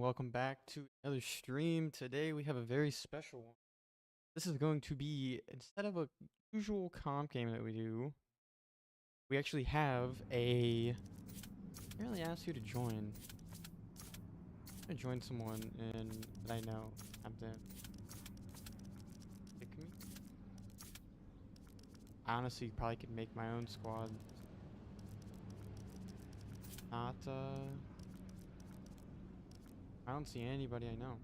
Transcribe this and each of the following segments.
welcome back to another stream. Today we have a very special one. This is going to be, instead of a usual comp game that we do, we actually have a... I really asked you to join. I'm gonna join someone that I know. I'm dead. Pick me? I honestly probably could make my own squad. Not, I don't see anybody I know.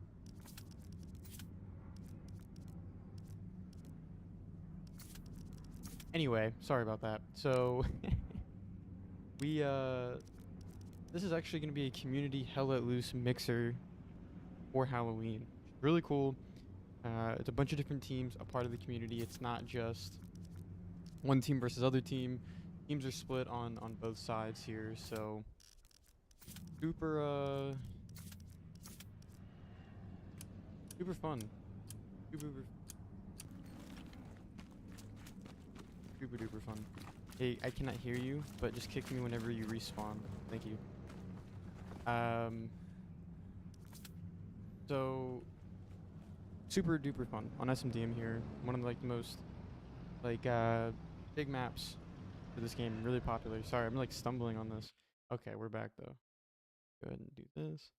Anyway, sorry about that. So, we, this is actually going to be a community Hell Let Loose mixer for Halloween. Really cool. It's a bunch of different teams, a part of the community. It's not just one team versus other team. Teams are split on both sides here, so super super fun. Super super duper fun. Hey, I cannot hear you, but just kick me whenever you respawn. Thank you. So super duper fun on SMDM here. One of like the most like big maps for this game. Really popular. Sorry, I'm like stumbling on this. Okay, we're back though. Go ahead and do this.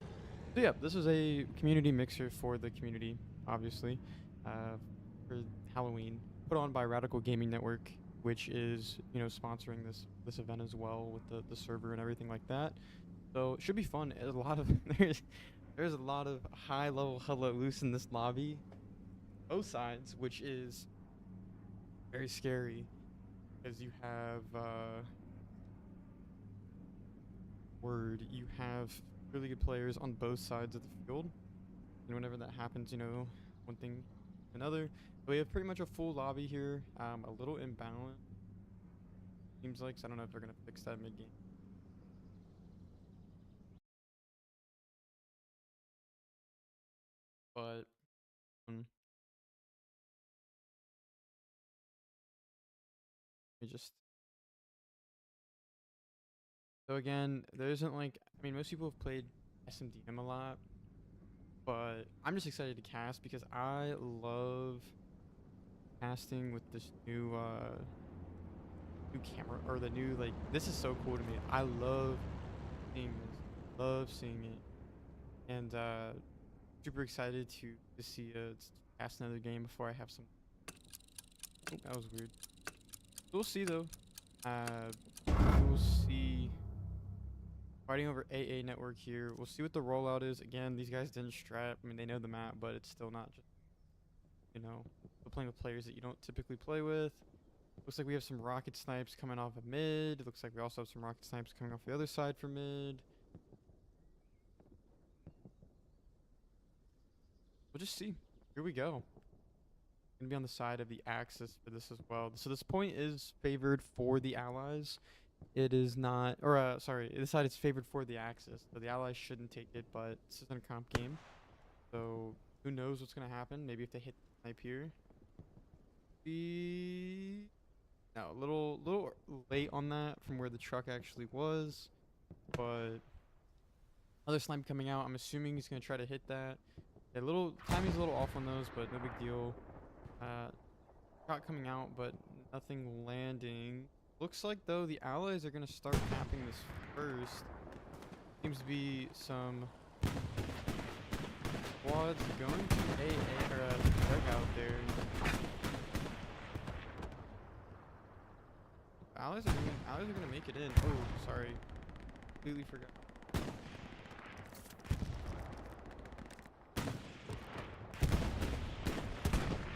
So yeah, this is a community mixer for the community, obviously, for Halloween, put on by Radical Gaming Network, which is sponsoring this event as well with the server and everything like that. So it should be fun. There's a lot of there's a lot of high level Hell Let Loose in this lobby, both sides, which is very scary, because you have you have really good players on both sides of the field, and whenever that happens, one thing another. But we have pretty much a full lobby here, a little imbalanced seems like, so I don't know if they're gonna fix that mid game, but let me just... So again, there isn't like, I mean, most people have played SMDM a lot, but I'm just excited to cast because I love casting with this new camera, or the new, like, this is so cool to me. I love seeing this, love seeing it, and super excited to see cast another game before I have some... Oh, that was weird. We'll see though. We'll see. Fighting over AA network here. We'll see what the rollout is. Again, these guys didn't strap. I mean, they know the map, but it's still not just, we're playing with players that you don't typically play with. Looks like we have some rocket snipes coming off of mid. Looks like we also have some rocket snipes coming off the other side for mid. We'll just see. Here we go. Gonna be on the side of the Axis for this as well. So this point is favored for the Allies. It is not, or sorry, this side is favored for the Axis, so the Allies shouldn't take it, but this isn't a comp game, so who knows what's gonna happen. Maybe if they hit the snipe here. No, a little late on that from where the truck actually was, but another snipe coming out. I'm assuming he's gonna try to hit that. A little timing's a little off on those, but no big deal. Shot coming out, but nothing landing. Looks like though the Allies are gonna start capping this first. Seems to be some squads going to AA or dugout there. Allies are gonna make it in. Oh, sorry, completely forgot.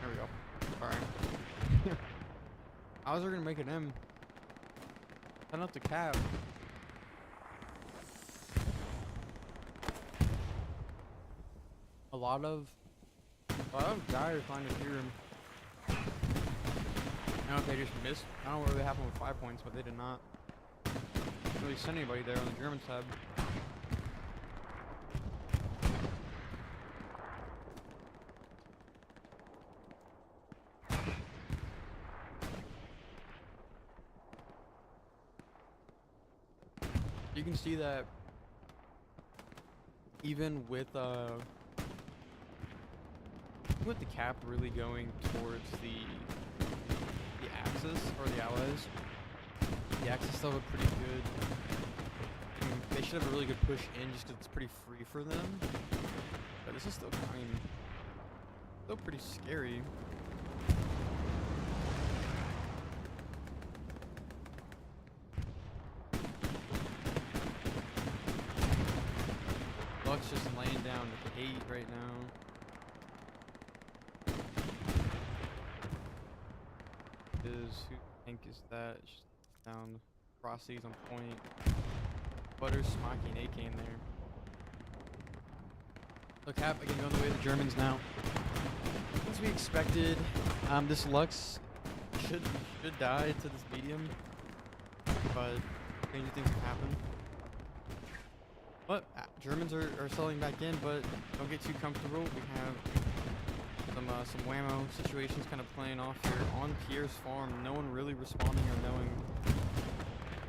There we go. Sorry. Allies are gonna make it in. Turn up the cap. A lot of guys are trying to hear him. I don't know if they just missed. I don't know what really happened with 5 points, but they did not really send anybody there on the German side. You can see that even with the cap really going towards the Axis or the Allies, the Axis still have a pretty good. I mean, they should have a really good push in just 'cause it's pretty free for them. But this is still, I mean, still pretty scary. Lux just laying down 8 right now. Who think is that? It's just down. Frosty's on point. Butter, Smoky, and AK in there. So Cap again going the way of the Germans now. As we expected, this Lux should die to this medium, but stranger things have happened. But Germans are settling back in, but don't get too comfortable. We have some whammo situations kind of playing off here on Pierre's farm. No one really responding or knowing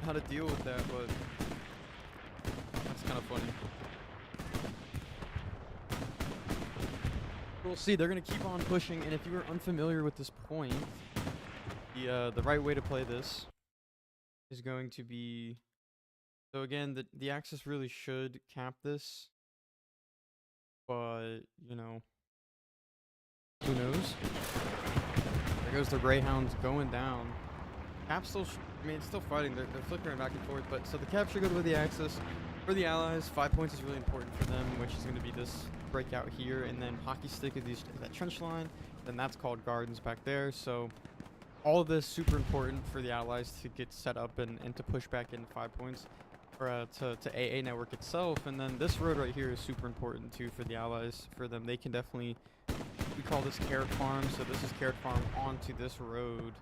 how to deal with that, but that's kind of funny. We'll see. They're gonna keep on pushing, and if you are unfamiliar with this point, the right way to play this is going to be. So again, the Axis really should cap this, but you know, who knows? There goes the Greyhounds going down. Cap still, I mean, it's still fighting. They're flickering back and forth, but so the cap should go with the Axis. For the Allies, 5 points is really important for them, which is going to be this breakout here, and then hockey stick is that trench line. Then that's called gardens back there. So all of this super important for the Allies to get set up and to push back in 5 points. To AA network itself, and then this road right here is super important too for the Allies. For them, they can definitely, we call this carrot farm, so this is carrot farm onto this road,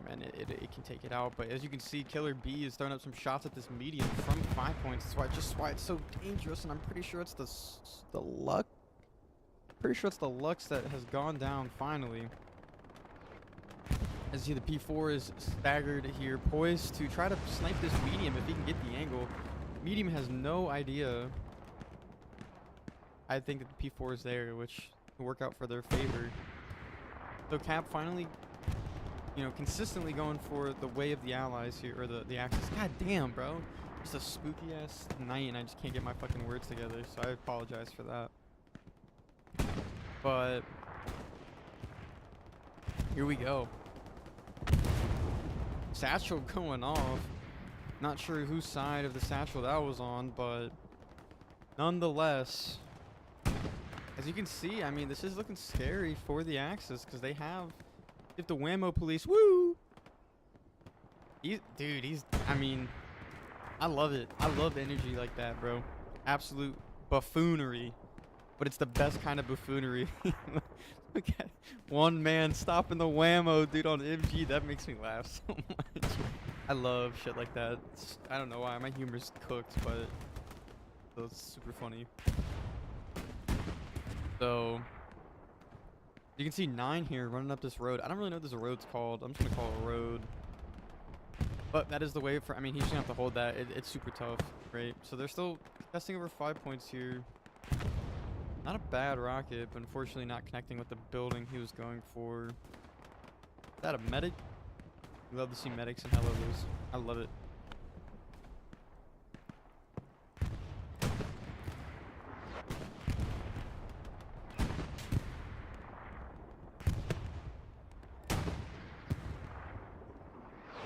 and it can take it out. But as you can see, Killer B is throwing up some shots at this medium from 5 points. That's why it's so dangerous, and I'm pretty sure it's the luck. Pretty sure it's the Lux that has gone down finally. As you see, the P4 is staggered here, poised to try to snipe this medium if he can get the angle. Medium has no idea. I think that the P4 is there, which will work out for their favor. So Cap finally, you know, consistently going for the way of the Allies here, or the Axis. God damn, bro. It's a spooky ass night, and I just can't get my fucking words together, so I apologize for that. But here we go. Satchel going off. Not sure whose side of the satchel that was on, but nonetheless, as you can see, I mean, this is looking scary for the Axis because they have the whammo police. Woo! I mean, I love it. I love energy like that, bro. Absolute buffoonery, but it's the best kind of buffoonery. Look at one man stopping the whammo, dude, on MG. That makes me laugh so much. I love shit like that. I don't know why. My humor's cooked, but it's super funny. So you can see 9 here running up this road. I don't really know what this road's called. I'm just gonna call it a road. But that is the way for. I mean, he's gonna have to hold that. It's super tough, right? So they're still testing over 5 points here. Not a bad rocket, but unfortunately not connecting with the building he was going for. Is that a medic? We love to see medics and hellos. I love it.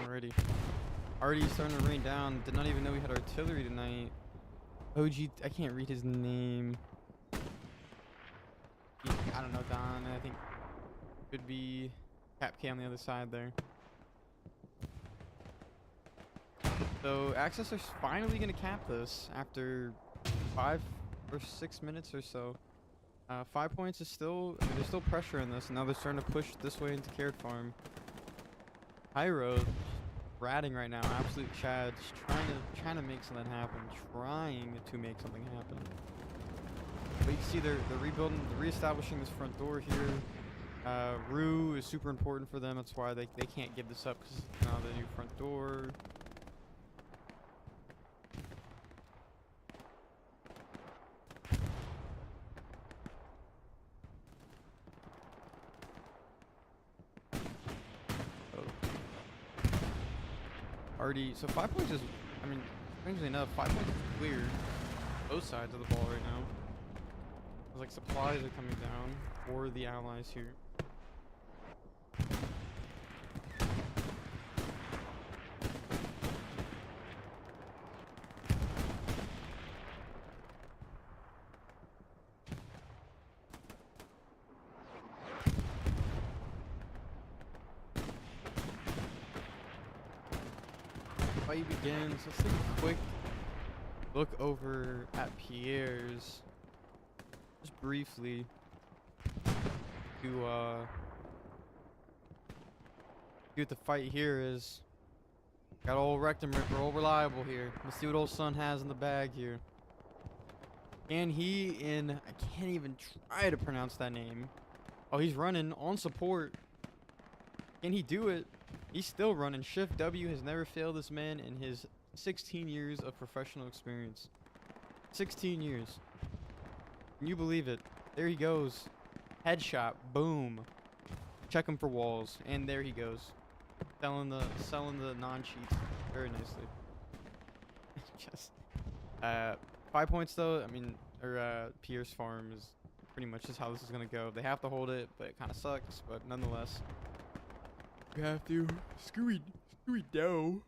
Alrighty. Already starting to rain down. Did not even know we had artillery tonight. OG, I can't read his name. I don't know, Don. I think could be Cap K on the other side there. So Axis are finally going to cap this after 5 or 6 minutes or so. 5 points is still, I mean, there's still pressure in this, and now they're starting to push this way into Carrot Farm. High Road, ratting right now, absolute Chad, just trying to make something happen, trying to make something happen. But you can see they're rebuilding, reestablishing this front door here. Rue is super important for them. That's why they can't give this up, because now the new front door. already. So 5 points is, I mean, strangely enough, 5 points is clear. Both sides of the ball right now. It's like supplies are coming down for the allies here. Fight begins. Let's take a quick look over at Pierre's, just briefly, to see what the fight here is. Got old Rectum Ripper, old Reliable here. Let's see what old Sun has in the bag here. Can he I can't even try to pronounce that name. Oh, he's running on support. Can he do it? He's still running. Shift W has never failed this man in his 16 years of professional experience. 16 years. Can you believe it? There he goes. Headshot. Boom. Check him for walls. And there he goes. Selling the non-cheats very nicely. Just 5 points though. I mean, Pierre's farm is pretty much just how this is gonna go. They have to hold it, but it kind of sucks. But nonetheless, you have to Scooby-Doo.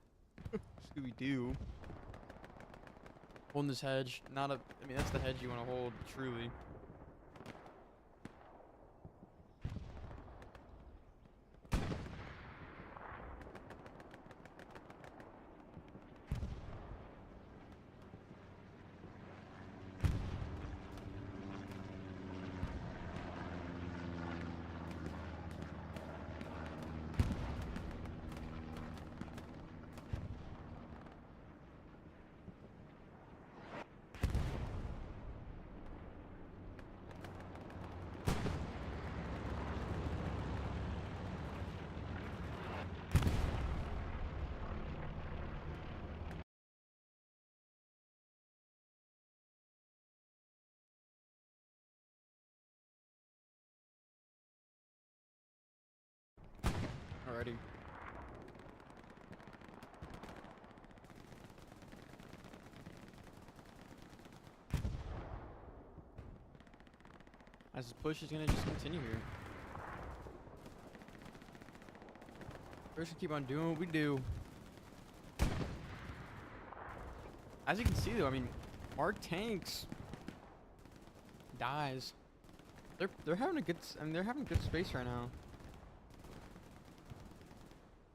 Scooby-Doo. Holding this hedge. I mean, that's the hedge you want to hold, truly. Alrighty. As this push is gonna just continue here. We're just gonna keep on doing what we do. As you can see though, I mean, Mark Tanks dies. They're having a good, I mean, they're having good space right now.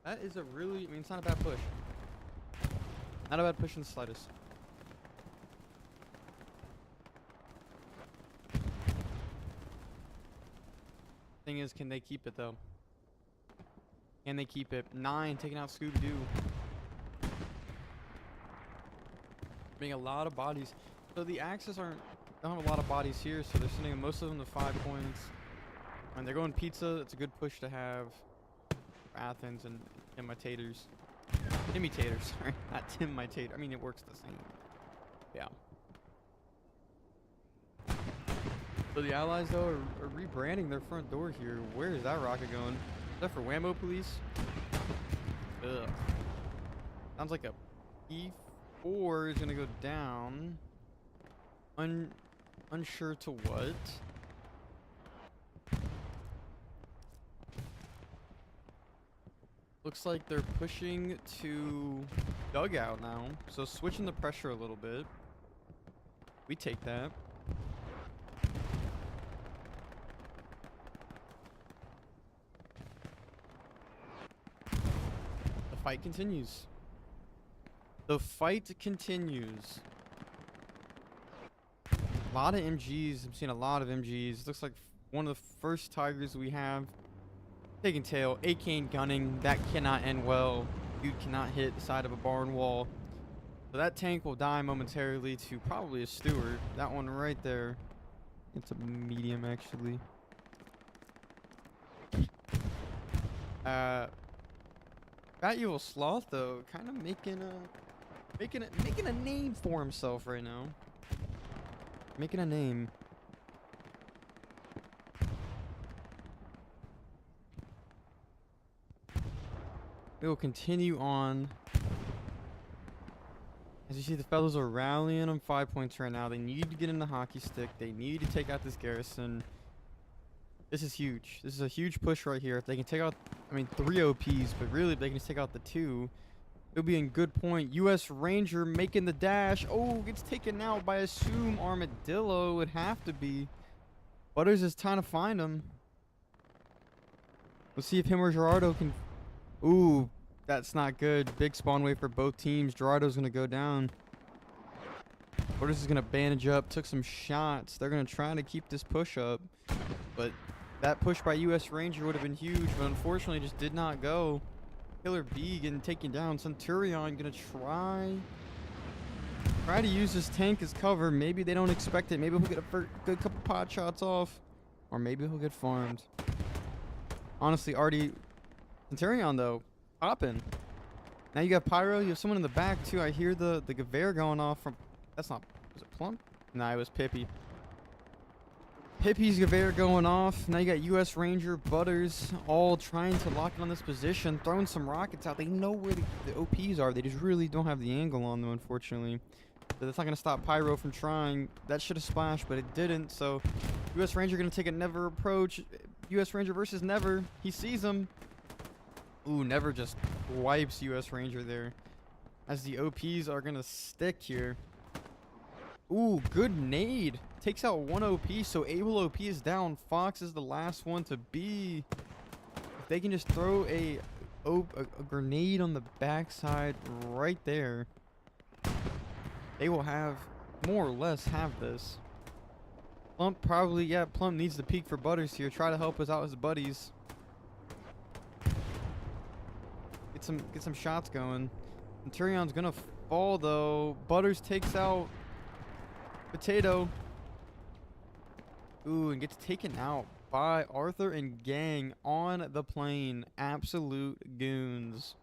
That is a really, I mean, it's not a bad push. Not a bad push in the slightest. Thing is, can they keep it though? Can they keep it? 9 taking out Scooby-Doo. Making a lot of bodies. So the Axis don't have a lot of bodies here, so they're sending most of them to 5 points. And they're going pizza. It's a good push to have for Athens and imitators. Imitators, sorry. Not Timitator. I mean, it works the same. Yeah. So the Allies, though, are rebranding their front door here. Where is that rocket going? Is that for Whammo Police? Ugh. Sounds like a E4 is going to go down. Unsure to what. Looks like they're pushing to dugout now. So switching the pressure a little bit. We take that. The fight continues. The fight continues. A lot of MGs. I'm seeing a lot of MGs. Looks like one of the first Tigers we have. Taking tail. A-Kane gunning. That cannot end well. Dude cannot hit the side of a barn wall. So that tank will die momentarily to probably a Stewart. That one right there. It's a medium, actually. Fat Evil Sloth, though, kind of making a name for himself right now. Making a name. We will continue on As you see, the fellows are rallying on 5 points right now. They need to get in the hockey stick. They need to take out this garrison. This is huge. This is a huge push right here. If they can take out, I mean, 3 OPs, but really, if they can just take out the 2, it'll be in good point. U.S. Ranger making the dash. Oh, gets taken out by Assume Armadillo. It would have to be. Butters is trying to find him. Let's see if him or Gerardo can... Ooh, that's not good. Big spawn wave for both teams. Gerardo's going to go down. Butters is going to bandage up. Took some shots. They're going to try to keep this push up. But that push by U.S. Ranger would have been huge, but unfortunately just did not go. Killer B getting taken down. Centurion going to try to use this tank as cover. Maybe they don't expect it. Maybe he'll get a good couple pot shots off. Or maybe he'll get farmed. Honestly, already... Centurion, though, popping. Now you got Pyro. You have someone in the back, too. I hear the Gewehr going off from... That's not... Was it Plump? Nah, it was Pippi. Pippi's Gewehr going off. Now you got U.S. Ranger, Butters, all trying to lock in on this position. Throwing some rockets out. They know where the OPs are. They just really don't have the angle on them, unfortunately. But that's not going to stop Pyro from trying. That should have splashed, but it didn't. So U.S. Ranger going to take a Never approach. U.S. Ranger versus Never. He sees him. Ooh, Never just wipes U.S. Ranger there. As the OPs are going to stick here. Ooh, good nade. Takes out 1 OP, so Able OP is down. Fox is the last one to be. If they can just throw a grenade on the backside right there, they will have, more or less, have this. Plump probably, yeah, Plump needs to peek for Butters here. Try to help us out as buddies. Get some shots going. Centurion's gonna fall, though. Butters takes out Potato. Ooh, and gets taken out by Arthur and gang on the plane. Absolute goons.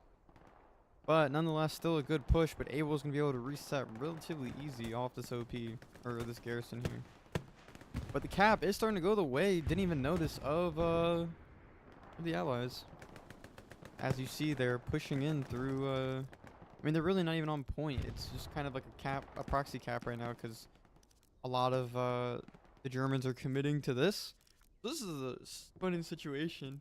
But nonetheless, still a good push. But Abel's going to be able to reset relatively easy off this OP, or this garrison here. But the cap is starting to go the way. Didn't even notice of the allies. As you see, they're pushing in through... I mean, they're really not even on point. It's just kind of like a proxy cap right now, because a lot of... the Germans are committing to this. This is a funny situation.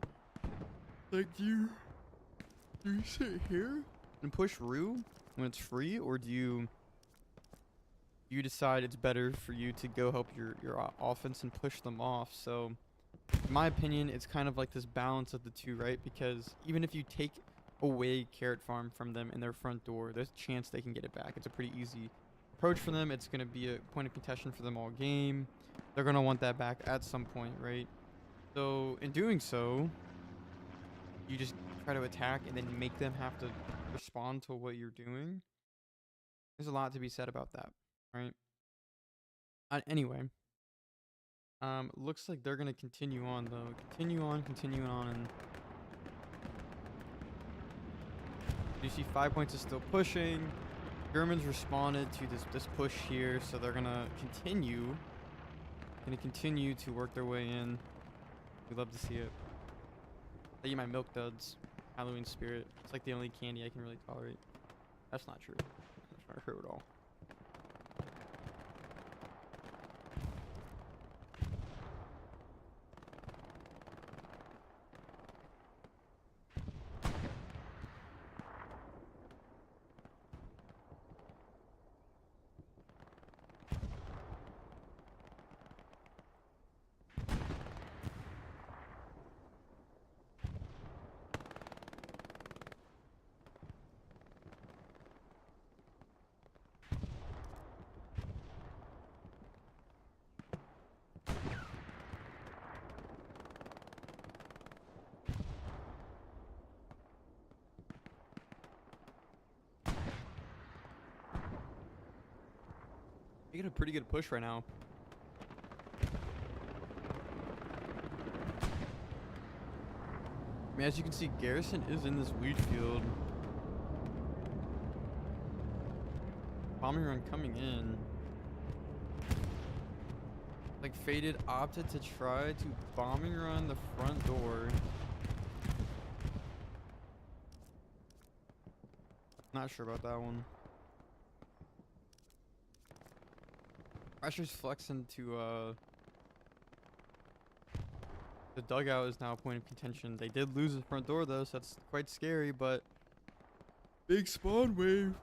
Like, do you sit here and push Rue when it's free, or do you decide it's better for you to go help your offense and push them off? So, in my opinion, it's kind of like this balance of the two, right? Because even if you take away Carrot Farm from them in their front door, there's a chance they can get it back. It's a pretty easy approach for them. It's going to be a point of contention for them all game. They're going to want that back at some point, right? So, in doing so, you just try to attack and then make them have to respond to what you're doing. There's a lot to be said about that, right? Anyway, looks like they're going to continue on, though. Continue on, and you see 5 points is still pushing. Germans responded to this push here, so they're going to continue. To work their way in. We love to see it. I eat my milk duds. Halloween spirit. It's like the only candy I can really tolerate. That's not true. That's not true at all. They get a pretty good push right now. I mean, as you can see, Garrison is in this wheat field. Bombing run coming in. Like, Faded opted to try to bombing run the front door. Not sure about that one. Pressure's flexing to the dugout is now a point of contention. They did lose the front door though, so that's quite scary, but big spawn wave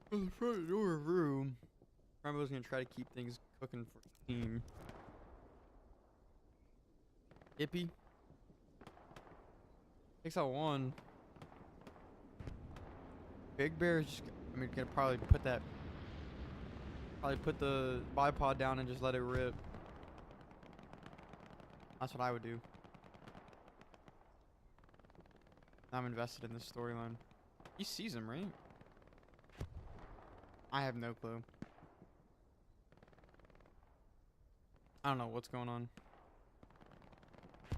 from the front door room. Rambo's gonna try to keep things cooking for the team. Ippy takes out one. Big Bear is just, I mean, gonna probably put the bipod down and just let it rip. That's what I would do. I'm invested in this storyline. He sees him, right? I have no clue. I don't know what's going on.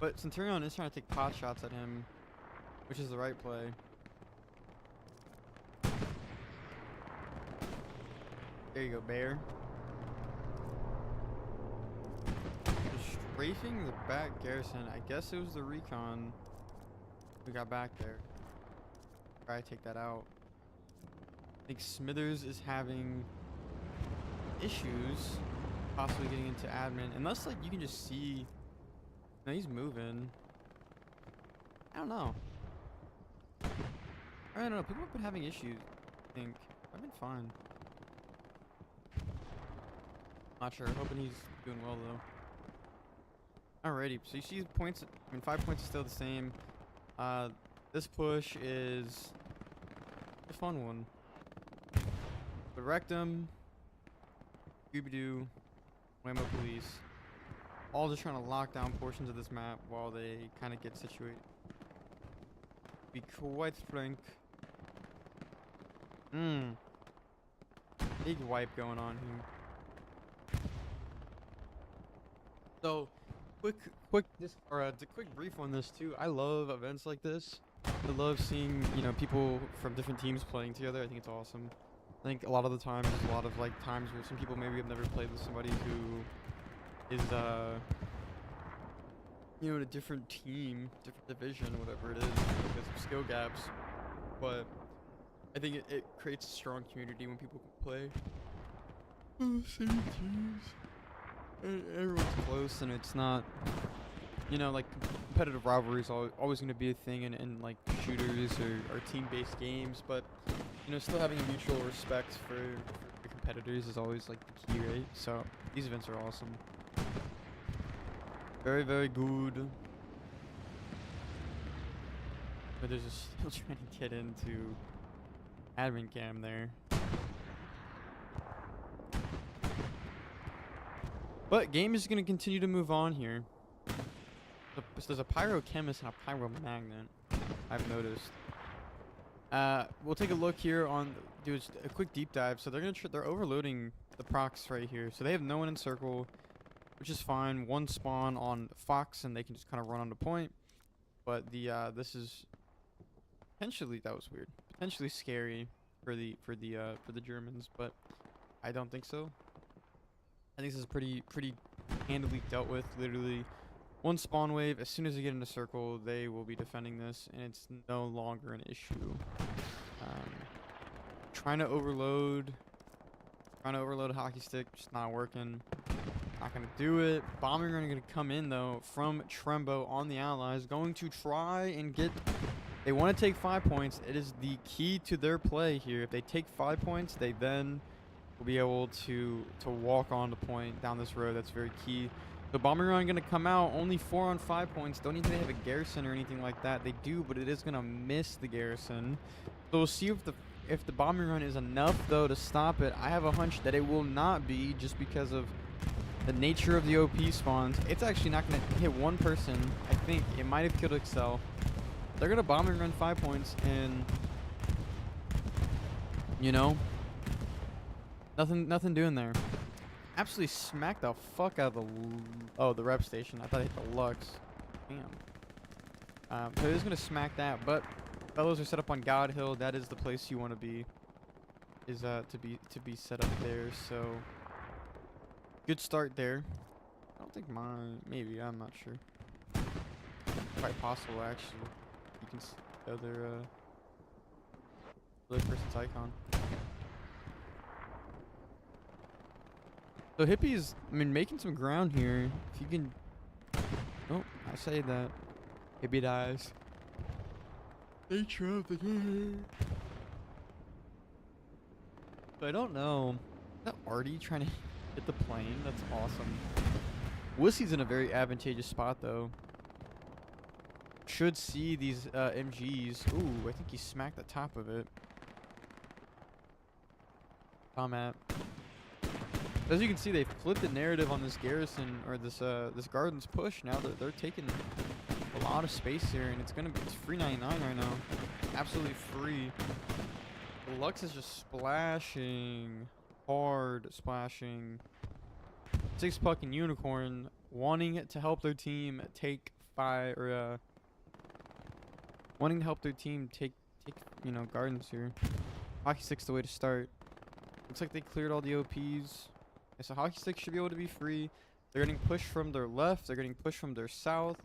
But Centurion is trying to take pot shots at him, which is the right play. There you go, Bear. Just strafing the back garrison. I guess it was the recon who got back there. Try to take that out. I think Smithers is having issues possibly getting into admin. Unless, like, you can just see... No, he's moving. I don't know. I don't know. People have been having issues, I think. I've been fine. Not sure. Hoping he's doing well, though. Alrighty. So you see points... I mean, 5 points is still the same. This push is a fun one. But Rectum, Scooby-Doo, Whammo Police, all just trying to lock down portions of this map while they kind of get situated. Be quite frank. Big wipe going on here. So, quick brief on this too. I love events like this. I love seeing, you know, people from different teams playing together. I think it's awesome. I think a lot of the times, there's a lot of like times where some people maybe have never played with somebody who is, you know, in a different team, different division, whatever it is, because of skill gaps. But I think it creates a strong community when people can play on the same teams. And everyone's close, and it's not, you know, like competitive rivalry is always going to be a thing in like shooters or team-based games, but you know, still having a mutual respect for the competitors is always like the key, right? So these events are awesome. Very, very good. But there's just still trying to get into admin cam there. But game is going to continue to move on here. There's a pyrochemist and a pyromagnet, I've noticed. We'll take a look here on, do a quick deep dive. So they're overloading the procs right here. So they have no one in circle, which is fine. One spawn on Fox, and they can just kind of run on the point. But the this is potentially, that was weird. Potentially scary for the Germans, but I don't think so. I think this is pretty handily dealt with. Literally, one spawn wave. As soon as they get in a circle, they will be defending this, and it's no longer an issue. Trying to overload a hockey stick, just not working. Not gonna do it. Bombing run gonna come in though from Trembo on the Allies. Going to try and get. They want to take 5 points. It is the key to their play here. If they take 5 points, they then will be able to walk on the point down this road. That's very key. The bombing run gonna come out only 4 on 5 points. Don't even have a garrison or anything like that. They do, but it is gonna miss the garrison. So we'll see if the bombing run is enough though to stop it. I have a hunch that it will not be, just because of the nature of the OP spawns. It's actually not gonna hit one person. I think it might have killed Excel. They're gonna bombing run 5 points, and you know, nothing doing there. Absolutely smacked the fuck out of the rep station. I thought I hit the Lux. Damn. So he's gonna smack that, but fellows are set up on God Hill. That is the place you want to be. Is to be set up there. So good start there. I don't think mine. Maybe, I'm not sure. Quite possible actually. You can see the other person's icon. So Hippie's, I mean, making some ground here. If you can, oh, I say that. Hippie dies. Nature of the game. So I don't know. Is that Artie trying to hit the plane? That's awesome. Wussy's in a very advantageous spot though. Should see these MGs. Ooh, I think he smacked the top of it. Combat. As you can see, they flipped the narrative on this garrison or this garden's push. Now they're taking a lot of space here, and it's free 99 right now, absolutely free. The Lux is just splashing, hard splashing. Six Puck and Unicorn wanting to help their team take wanting to help their team take gardens here. Hockey Stick's the way to start. Looks like they cleared all the OPs. Yeah, so Hockey Stick should be able to be free. They're getting pushed from their left. They're getting pushed from their south.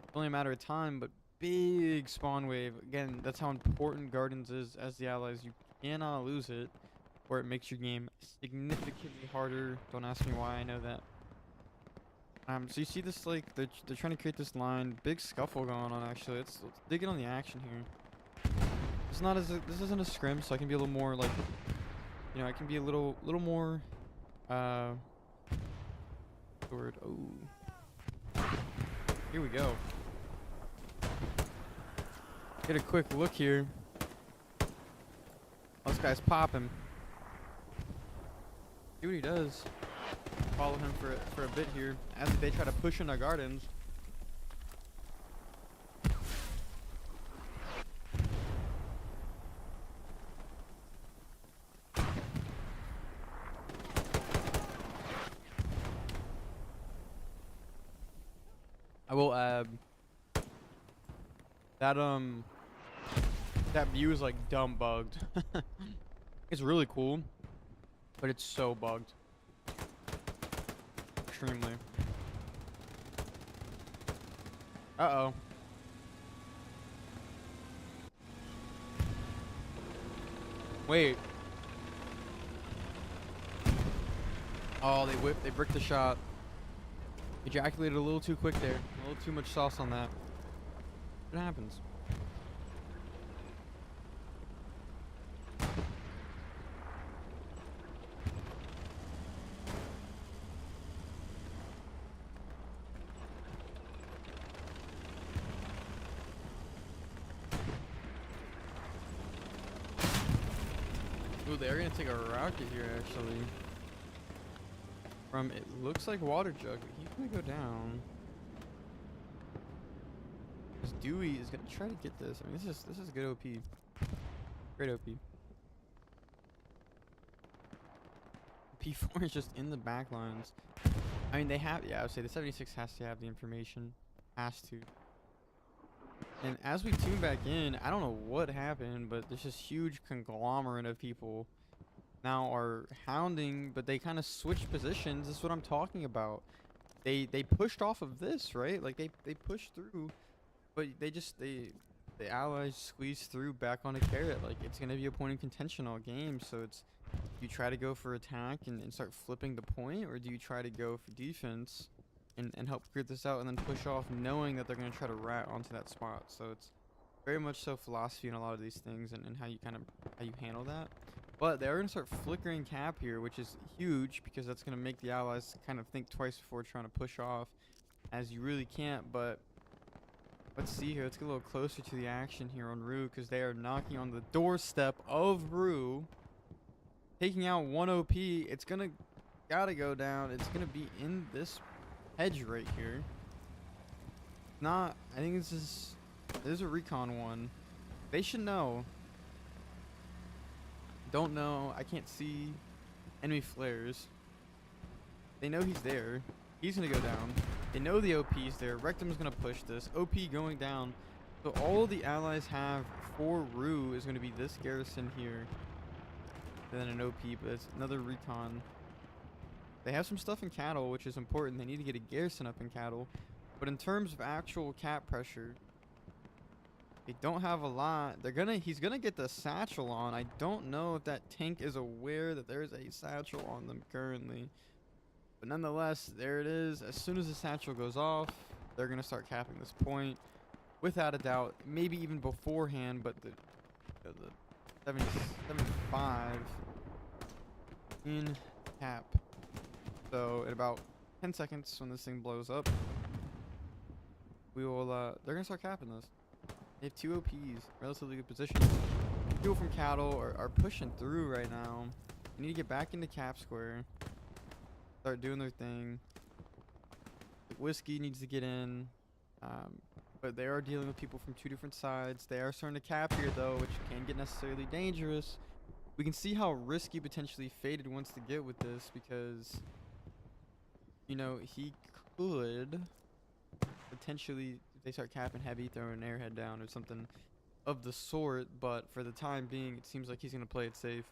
It's only a matter of time, but big spawn wave. Again, that's how important Gardens is as the allies. You cannot lose it, or it makes your game significantly harder. Don't ask me why I know that. So you see this, like, they're trying to create this line. Big scuffle going on, actually. Let's dig in on the action here. This isn't a scrim, so I can be a little more, like, I can be a little more, what's the word? Oh. Here we go. Get a quick look here. Oh, this guy's popping. See what he does. Follow him for a bit here as they try to push in our gardens. I will add that that view is like dumb bugged. It's really cool, but it's so bugged. Extremely. Uh-oh. Wait. Oh, they bricked the shot. Ejaculated a little too quick there. A little too much sauce on that. What happens? Ooh, they're gonna take a rocket here, actually. From, it looks like Water Jug, but he's gonna go down. This Dewey is gonna try to get this. I mean, this is good OP. Great OP. P4 is just in the back lines. I mean, they have, yeah, I would say the 76 has to have the information. Has to. And as we tune back in, I don't know what happened, but there's this huge conglomerate of people now are hounding, but they kind of switched positions. This is what I'm talking about. They pushed off of this, right? Like they pushed through, but the allies squeezed through back onto Carrot. Like, it's gonna be a point of contention all game. So it's, you try to go for attack and start flipping the point, or do you try to go for defense and help clear this out and then push off, knowing that they're gonna try to rat onto that spot? So it's very much so philosophy in a lot of these things, and how you handle that. But they're going to start flickering cap here, which is huge, because that's going to make the allies kind of think twice before trying to push off, as you really can't. But let's see here. Let's get a little closer to the action here on Rue, because they are knocking on the doorstep of Rue, taking out one OP. It's going to gotta go down. It's going to be in this hedge right here. I think this is a recon one. They should know. Don't know. I can't see enemy flares. They know he's there. He's gonna go down. They know the OP's there. Rectum's gonna push this. OP going down. So all the allies have for Rue is gonna be this garrison here. And then an OP, but it's another recon. They have some stuff in cattle, which is important. They need to get a garrison up in cattle. But in terms of actual cap pressure, they don't have a lot. He's gonna get the satchel on. I don't know if that tank is aware that there's a satchel on them currently. But nonetheless, there it is. As soon as the satchel goes off, they're going to start capping this point. Without a doubt, maybe even beforehand, but the 75 in cap. So in about 10 seconds when this thing blows up, we will, they're going to start capping this. They have 2 OPs, relatively good position. People from Cattle are pushing through right now. They need to get back into cap square. Start doing their thing. Whiskey needs to get in. But they are dealing with people from 2 different sides. They are starting to cap here, though, which can get necessarily dangerous. We can see how risky potentially Faded wants to get with this because, you know, he could potentially, if they start capping heavy, throw an airhead down or something of the sort. But for the time being, it seems like he's going to play it safe.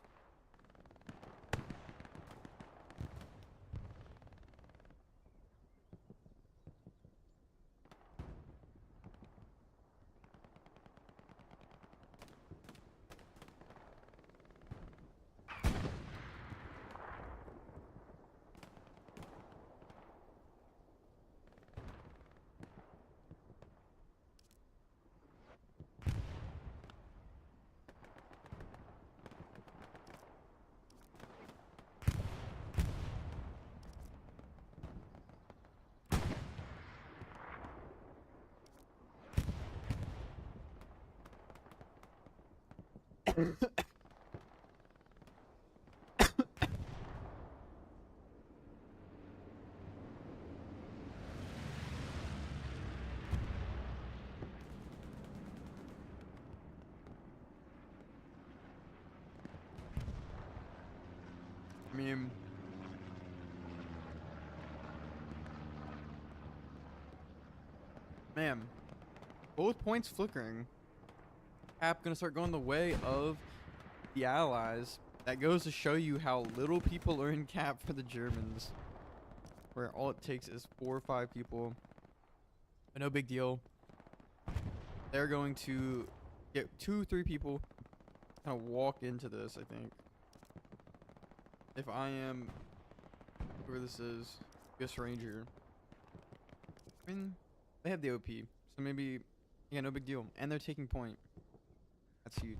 I mean, man, both points flickering. Cap gonna start going the way of the Allies. That goes to show you how little people are in cap for the Germans, where all it takes is 4 or 5 people. But no big deal. They're going to get 2 or 3 people, kind of walk into this, I think. If I am whoever this is, US Ranger, I mean, they have the OP, so maybe, yeah, no big deal. And they're taking point. That's huge.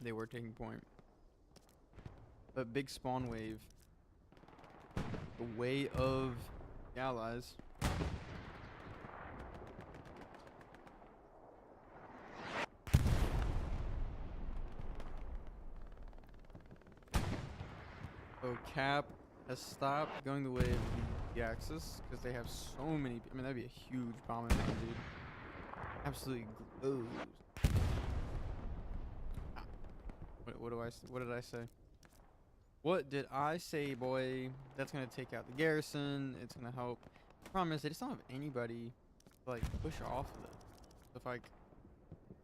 They were taking point. But big spawn wave. The way of the Allies. So Cap has stopped going the way of the Axis because they have so many. I mean, that'd be a huge bombing run, dude. Absolutely glows. What did I say? What did I say, boy? That's gonna take out the garrison. It's gonna help. The problem is they just don't have anybody to like push off of it. So if I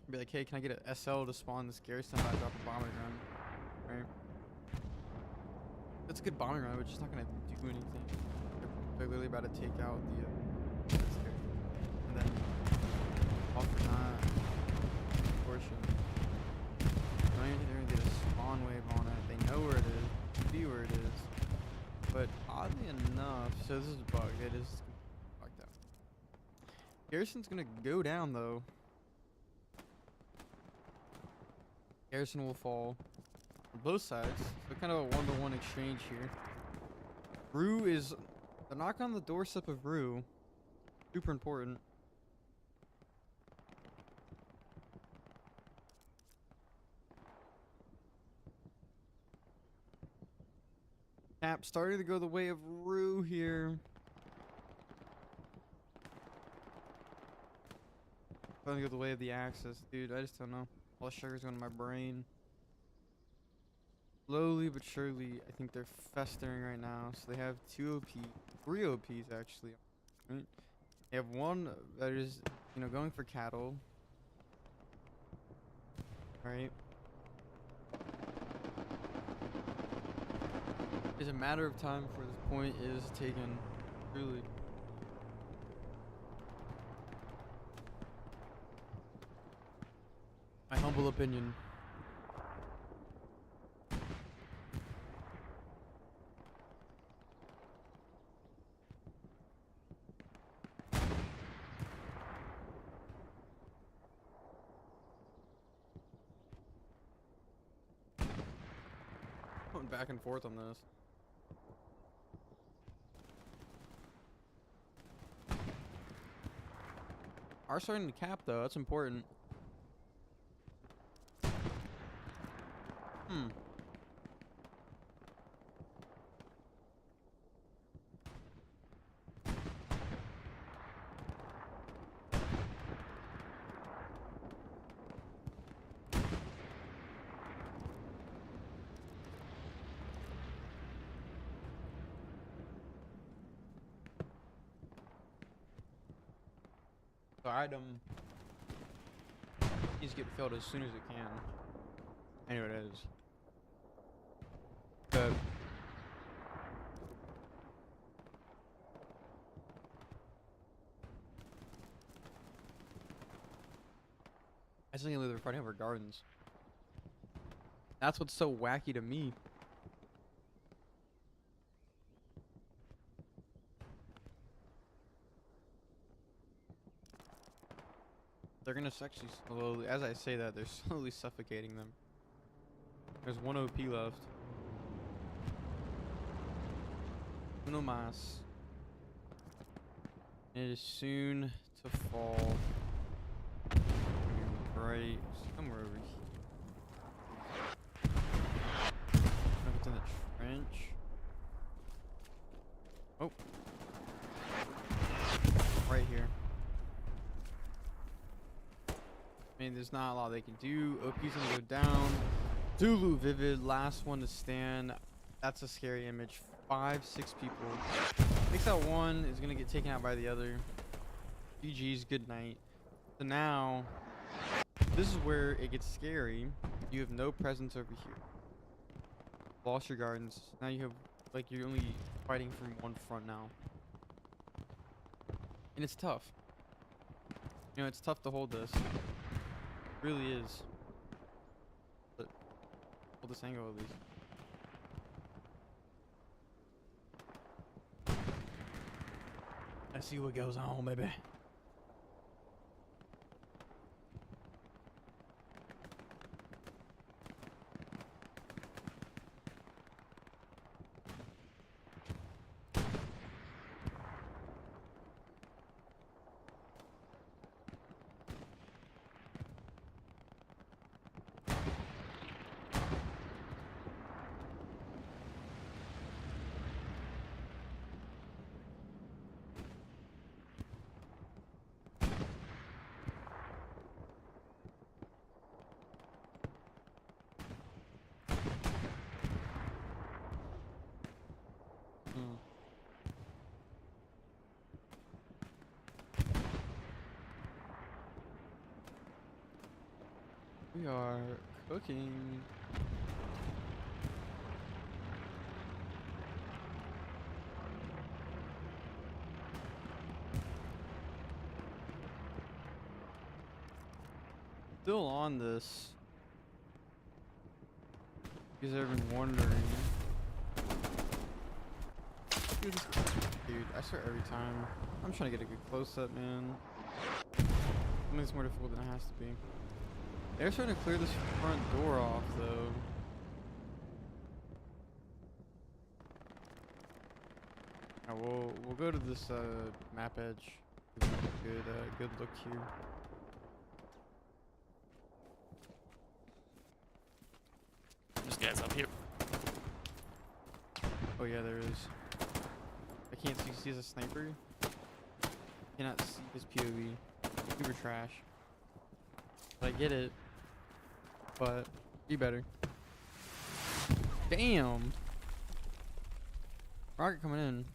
be like, hey, can I get an SL to spawn this garrison if I drop a bombing run? Right? That's a good bombing run, but it's just not gonna do anything. They're literally about to take out the and then off or not portion. Not even they're gonna get a spawn wave on it. They know where it is, see where it is. But oddly enough, so this is a bug. It is bugged out. Garrison's gonna go down though. Garrison will fall. On both sides, so kind of a 1-to-1 exchange here. Rue is the knock on the doorstep of Rue. Super important. Cap starting to go the way of Rue here. Starting to go the way of the Axis, dude. I just don't know. All the sugar's going to my brain. Slowly but surely, I think they're festering right now. So they have 2 OP, 3 OPs actually. Right? They have one that is, you know, going for Cattle. Right? It's a matter of time before this point is taken. Truly. My humble opinion. back and forth on this. Are starting to cap though. That's important. Hmm. The item needs to get filled as soon as it can. I know it is. Good. I just think they're fighting over gardens. That's what's so wacky to me. They're gonna actually slowly, as I say that, they're slowly suffocating them. There's 1 OP left. Uno mas. It is soon to fall. Right somewhere over here. I don't know if it's in the trench. Oh. Right here. I mean, there's not a lot they can do. OP's gonna go down. Zulu Vivid, last one to stand. That's a scary image. 5, 6 people. Takes out one, is gonna get taken out by the other. GG's, good night. So now, this is where it gets scary. You have no presence over here. Lost your gardens. Now you have, like, you're only fighting from one front now. And it's tough. You know, it's tough to hold this. It really is. But hold this angle at least. Let's see what goes on, baby. We are cooking. Still on this. You guys have been wondering. Dude, I swear every time. I'm trying to get a good close up, man. Something's more difficult than it has to be. They're trying to clear this front door off, though. We'll go to this map edge. Good look here. There's guys up here. Oh yeah, there is. I can't see. See, as a sniper. Cannot see his POV. Super trash. But I get it. But be better. Damn. Rocket coming in.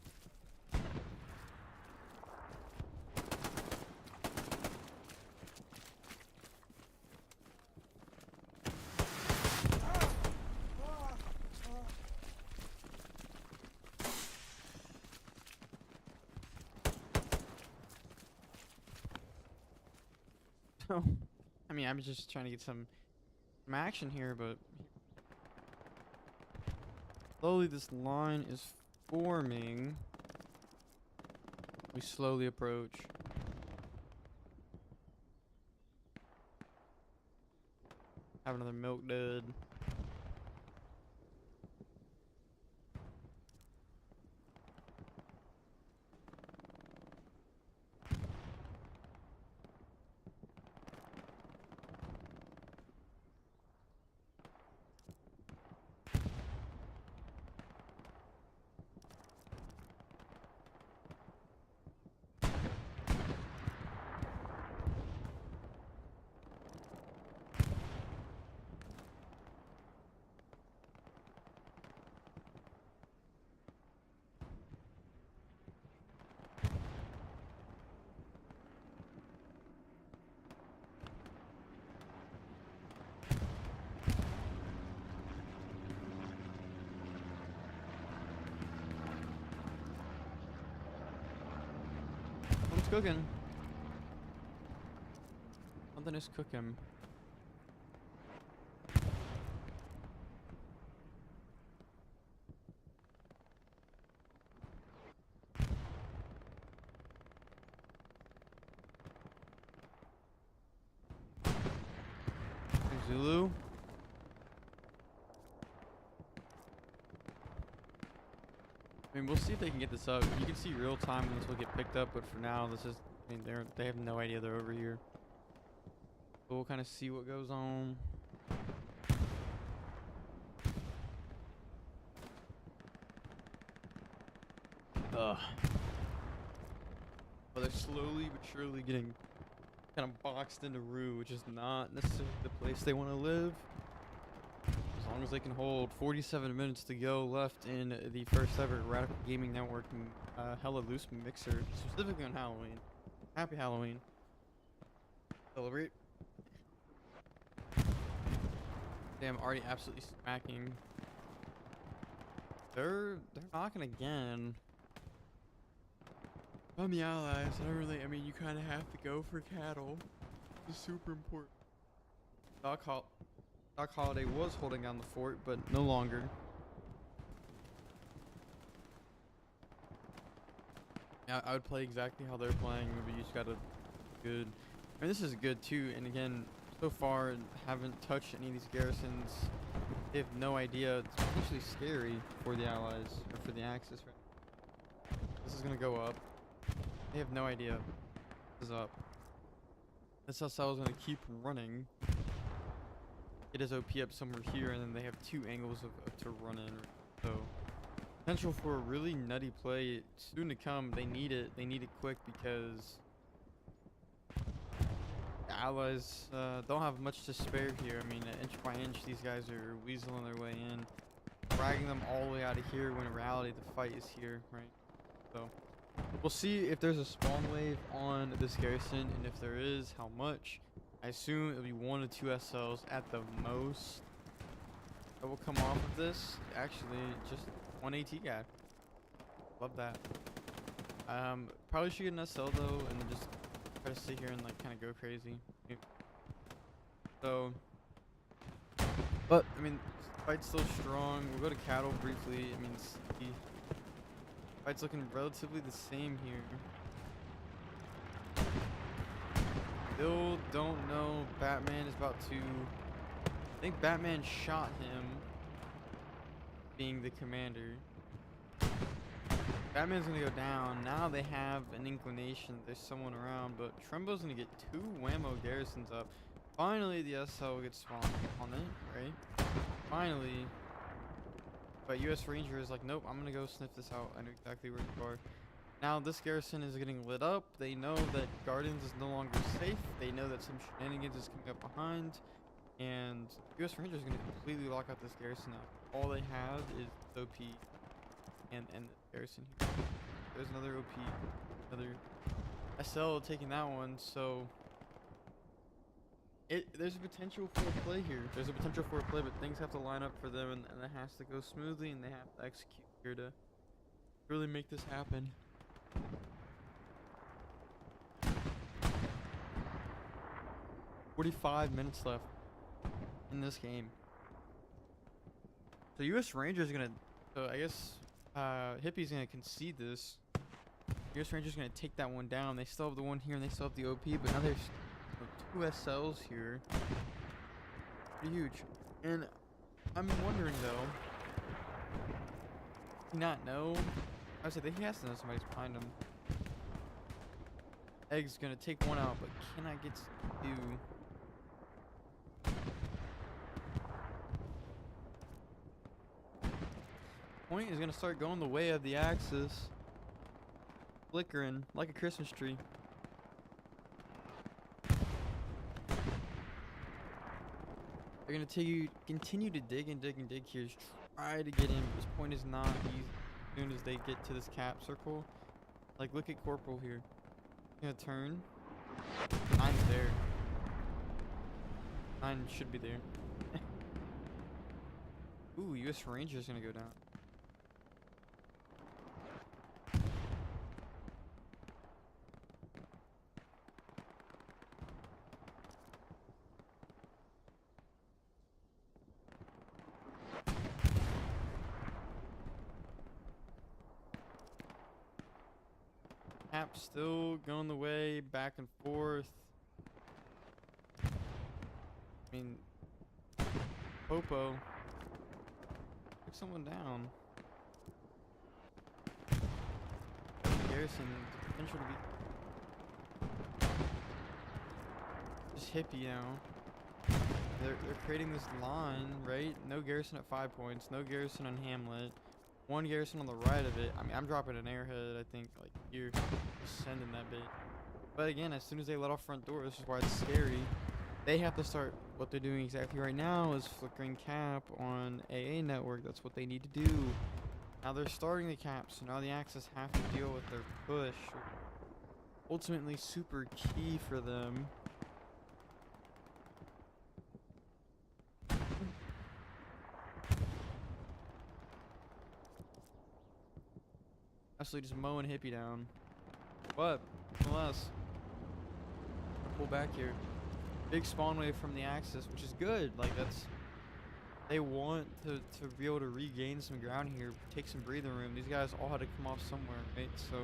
So, I mean, I'm just trying to get some action here, but slowly this line is forming. We slowly approach. Have another milk dud. Something's cooking. Something is cooking. Zulu. I mean, we'll see if they can get this up. You can see real time when this will get picked up, but for now, this is. I mean, they have no idea they're over here. So we'll kind of see what goes on. Ugh. But they're slowly but surely getting kind of boxed into Rue, which is not necessarily the place they want to live. As long as they can hold 47 minutes to go left in the first ever Radical Gaming Network Hella Loose Mixer, specifically on Halloween. Happy Halloween. Celebrate. Damn, already absolutely smacking. They're knocking again. On the allies, I mean, you kind of have to go for cattle. It's super important. Doc Holiday was holding down the fort, but no longer. Yeah, I would play exactly how they're playing, but you just gotta good. I mean, this is good too, and again, so far haven't touched any of these garrisons. They have no idea. It's potentially scary for the allies or for the Axis. Right? This is gonna go up. They have no idea. This is up. This SL is gonna keep running. Get his OP up somewhere here, and then they have two angles to run in. So potential for a really nutty play soon to come. They need it. They need it quick because the allies don't have much to spare here. I mean, inch by inch, these guys are weaseling their way in, dragging them all the way out of here. When in reality, the fight is here, right? So we'll see if there's a spawn wave on this garrison, and if there is, how much. I assume it'll be 1 to 2 SLs at the most that will come off of this. Actually, just 1 AT guy. Love that. Probably should get an SL though, and then just try to sit here and like kind of go crazy. So, but I mean, fight's still strong. We'll go to cattle briefly. I mean, the fight's looking relatively the same here. Still don't know. Batman is about to. I think Batman shot him, being the commander. Batman's gonna go down. Now they have an inclination that there's someone around, but Trembo's gonna get 2 whammo garrisons up. Finally, the SL gets spawned on it, right? Finally. But US Ranger is like, nope, I'm gonna go sniff this out. I know exactly where you are. Now this garrison is getting lit up. They know that Gardens is no longer safe. They know that some shenanigans is coming up behind. And US Ranger is going to completely lock out this garrison now. All they have is OP and the garrison here. There's another OP. Another SL taking that one. So there's a potential for a play here. There's a potential for a play, but things have to line up for them, and it has to go smoothly, and they have to execute here to really make this happen. 45 minutes left in this game. So US Ranger's gonna, so I guess Hippie's gonna concede this. US Ranger's gonna take that one down. They still have the one here and they still have the OP, but now there's 2 SLs here. Pretty huge. And I'm wondering though, does he not know? I said he has to know somebody's behind him. Egg's gonna take one out, but cannot get to. Point is gonna start going the way of the Axis, flickering like a Christmas tree. They're gonna continue to dig and dig and dig here. Try to get in, but this point is not easy. As soon as they get to this cap circle, like look at Corporal here. Gonna turn. 9's there. 9 should be there. Ooh, US Ranger's gonna go down. Cap still going the way, back and forth. I mean, Popo took someone down. Garrison, the potential to be just hippie now. They're creating this line, right? No Garrison at 5 points, no Garrison on Hamlet, one Garrison on the right of it. I mean, I'm dropping an airhead, I think, like here, just sending that bit. But again, as soon as they let off front door, this is why it's scary. They have to start what they're doing exactly right now is flickering cap on AA network. That's what they need to do. Now they're starting the cap, so now the Axis have to deal with their push. Ultimately super key for them. Absolutely just mowing hippie down. But, nonetheless, pull back here. Big spawn wave from the Axis, which is good. Like, that's... They want to be able to regain some ground here, take some breathing room. These guys all had to come off somewhere, right? So...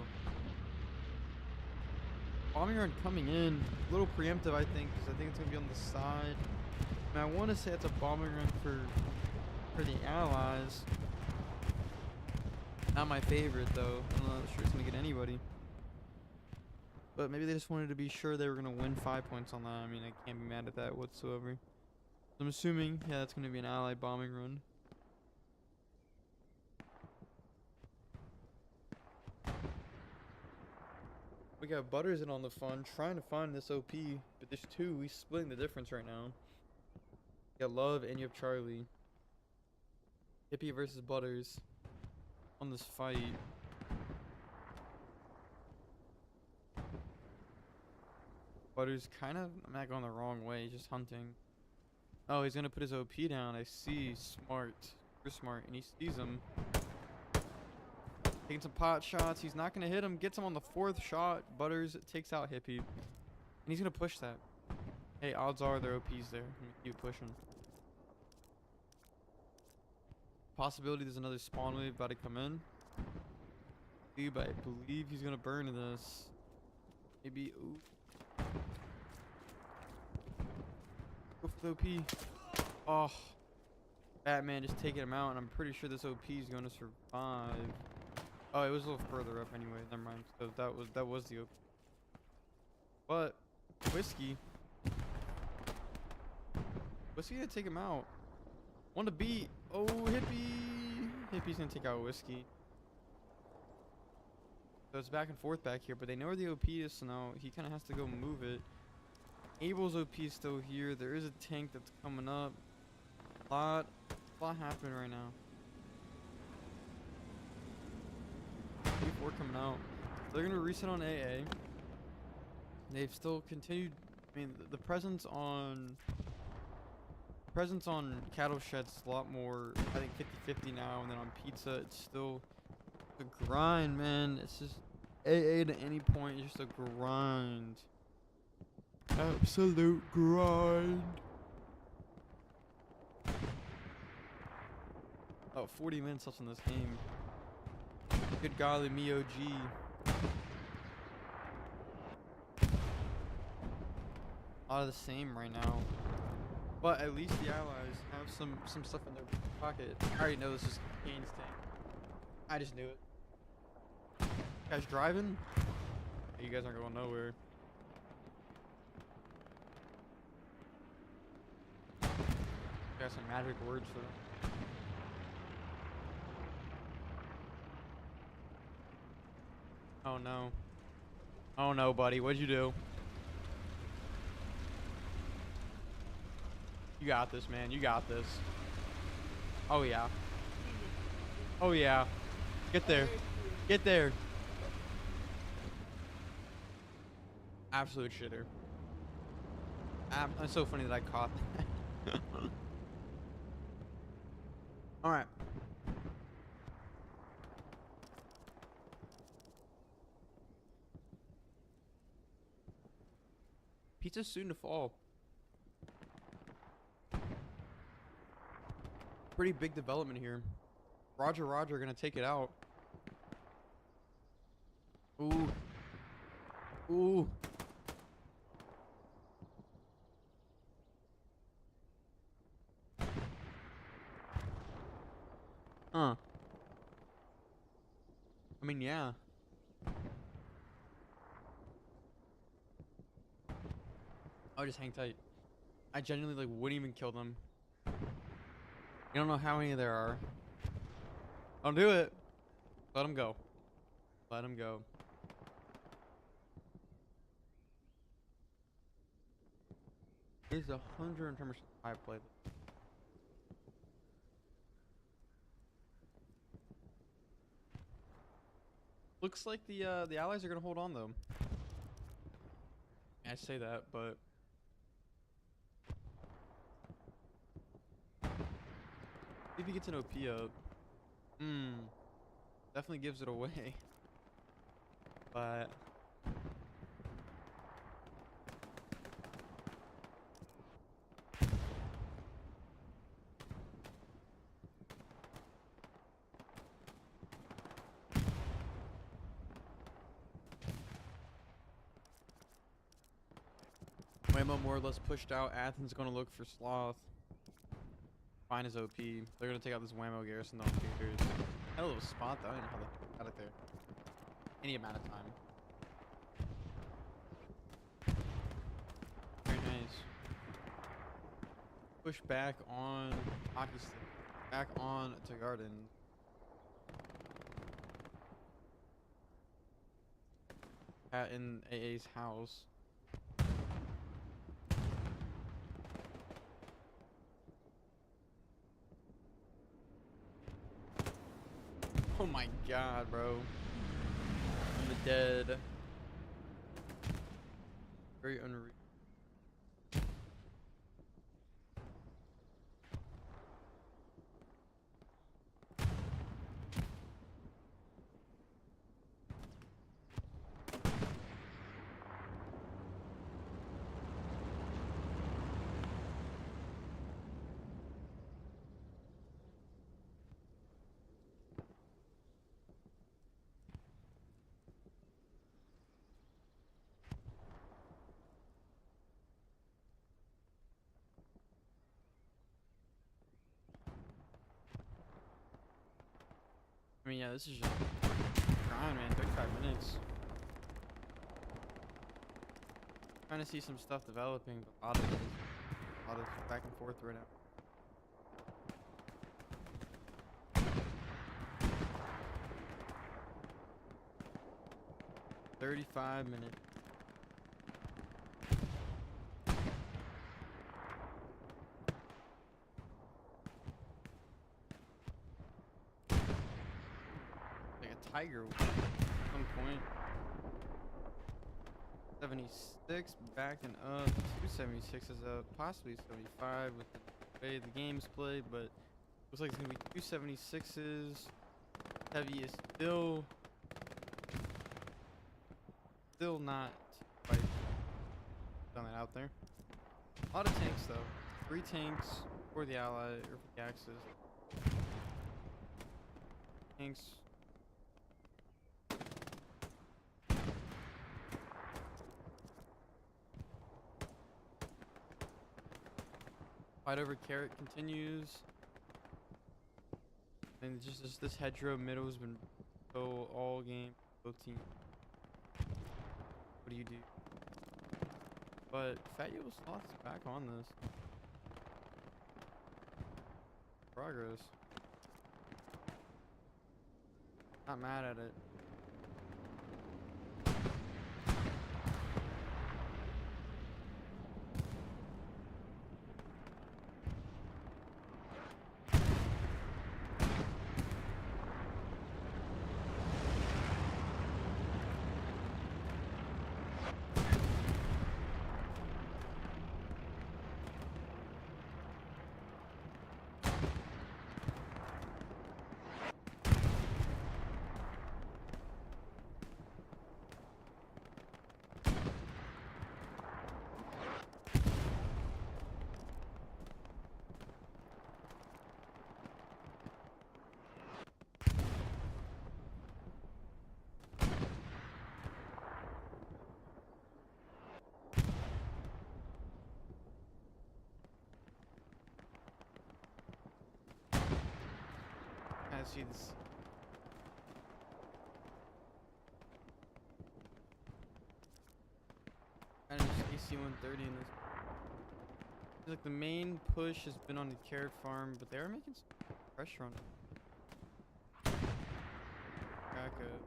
Bombing run coming in. A little preemptive, I think, because I think it's going to be on the side. And I want to say it's a bombing run for the Allies. Not my favorite, though. I'm not sure it's going to get anybody. But maybe they just wanted to be sure they were going to win 5 points on that. I mean, I can't be mad at that whatsoever. I'm assuming, yeah, it's going to be an ally bombing run. We got Butters in on the fun, trying to find this OP. But there's two. He's splitting the difference right now. You got Love and you have Charlie. Hippie versus Butters on this fight. Butters kind of, I'm not going the wrong way, he's just hunting. Oh, he's gonna put his OP down. I see. Smart. Super smart. And he sees him. Taking some pot shots. He's not gonna hit him. Gets him on the 4th shot. Butters takes out Hippie. And he's gonna push that. Hey, odds are their OP's there. I'm gonna keep pushing. Possibility there's another spawn wave about to come in. But I believe he's gonna burn this. Maybe. Ooh. Go for the OP. Oh. Batman just taking him out, and I'm pretty sure this OP is going to survive. Oh, it was a little further up anyway. Never mind. So that was the OP. But Whiskey gonna take him out. Want to beat. Oh, Hippie's gonna take out Whiskey. So it's back and forth back here, but they know where the OP is, so now he kind of has to go move it. Abel's OP is still here. There is a tank that's coming up. A lot happening right now. 4 coming out. They're gonna reset on AA. They've still continued. I mean, the presence on Cattle Shed's a lot more. I think 50-50 now, and then on Pizza, it's still a grind, man. It's just AA to any point. It's just a grind. Absolute grind. Oh, 40 minutes left in this game. Good golly, me OG. A lot of the same right now. But at least the Allies have some stuff in their pocket. I already know this is Kane's tank. I just knew it. You guys driving? You guys aren't going nowhere. Got some magic words for them. Oh no. Oh no, buddy. What'd you do? You got this, man. You got this. Oh yeah. Oh yeah. Get there. Get there. Absolute shitter. It's so funny that I caught that. Alright. Pizza's soon to fall. Pretty big development here. Roger gonna take it out. Ooh. Ooh. Huh. I mean, yeah. I'll just hang tight. I genuinely like wouldn't even kill them. You don't know how many there are. Don't do it. Let them go. Let them go. It's 110% high play. Looks like the allies are gonna hold on though. I say that, but if he gets an OP up, definitely gives it away. But Waymo more or less pushed out. Athens gonna look for Sloth. Find his OP. They're gonna take out this Whammo garrison on figures. Had a little spot though. I don't know how they got it there. Any amount of time. Very nice. Push back on hockey stick. Back on to garden. At in AA's house. Oh my god, bro. I'm the dead. Very unreal. I mean, yeah, this is just grind, man. 35 minutes. Trying to see some stuff developing, but a lot of it is a lot of back and forth right now. "35 minutes. Like a tiger at some point. 76 backing up. 276 is up. Possibly 75 with the way the game's played, but looks like it's gonna be 276s. Heavy is still not quite done it out there. A lot of tanks though. 3 tanks for the ally or for the Axis. Tanks. Fight over Carrot continues. And just this hedgerow middle has been so all game, both teams. What do you do? But Fat Yo Sloth's back on this. Progress. Not mad at it. guys see this. And it's AC-130 in this. Like the main push has been on the carrot farm, but they are making some pressure on it. Crack it.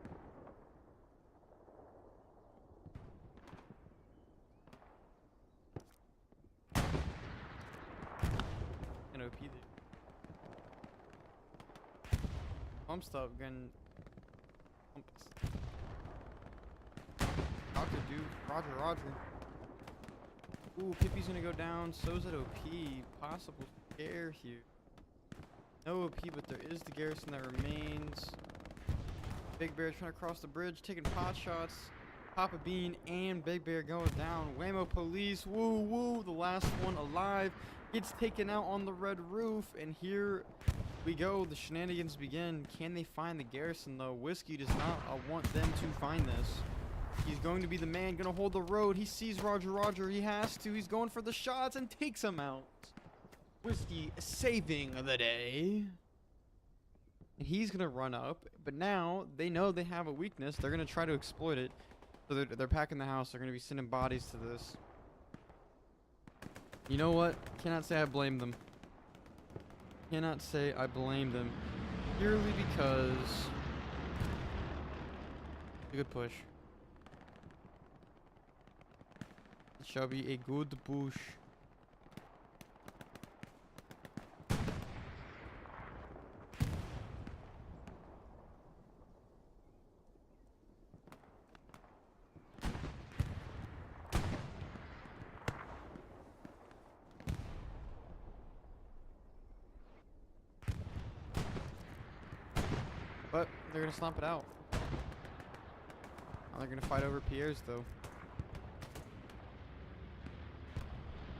An OP there. Pump stop getting pumps. Doctor dude, Roger. Ooh, Pippi's gonna go down, so's at OP. Possible scare here. No OP, but there is the garrison that remains. Big Bear trying to cross the bridge, taking pot shots. Papa Bean and Big Bear going down. Whammo police, woo, the last one alive. Gets taken out on the red roof, and here we go. The shenanigans begin. Can they find the garrison, though? Whiskey does not want them to find this. He's going to be the man, gonna hold the road. He sees Roger. He has to. He's going for the shots and takes him out. Whiskey saving the day. And he's gonna run up, but now they know they have a weakness. They're gonna try to exploit it. So they're packing the house. They're gonna be sending bodies to this. You know what? Cannot say I blame them. Cannot say I blame them. Purely because a good push. It shall be a good push. But they're gonna stomp it out. Now they're gonna fight over Pierre's though.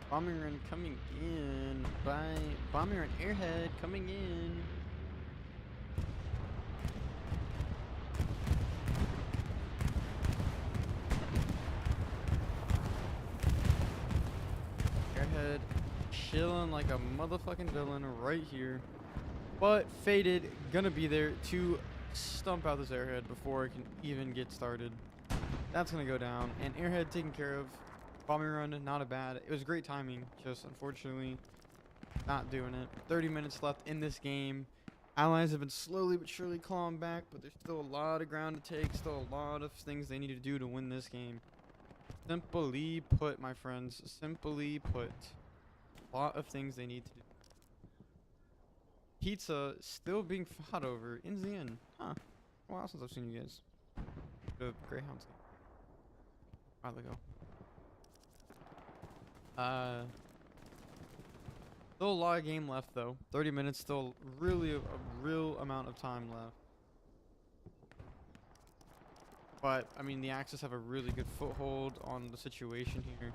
Bombing run coming in by bombing run airhead coming in. Airhead chilling like a motherfucking villain right here. But Faded gonna be there to stump out this airhead before it can even get started. That's gonna go down. And airhead taken care of. Bombing run, not a bad. It was great timing. Just unfortunately not doing it. 30 minutes left in this game. Allies have been slowly but surely clawing back, but there's still a lot of ground to take. Still a lot of things they need to do to win this game. Simply put, my friends. Simply put. A lot of things they need to do. Pizza still being fought over in the end. Huh. A while since I've seen you guys. The Greyhounds game. A while ago. Still a lot of game left though. 30 minutes, still really a real amount of time left. But I mean, the Axis have a really good foothold on the situation here.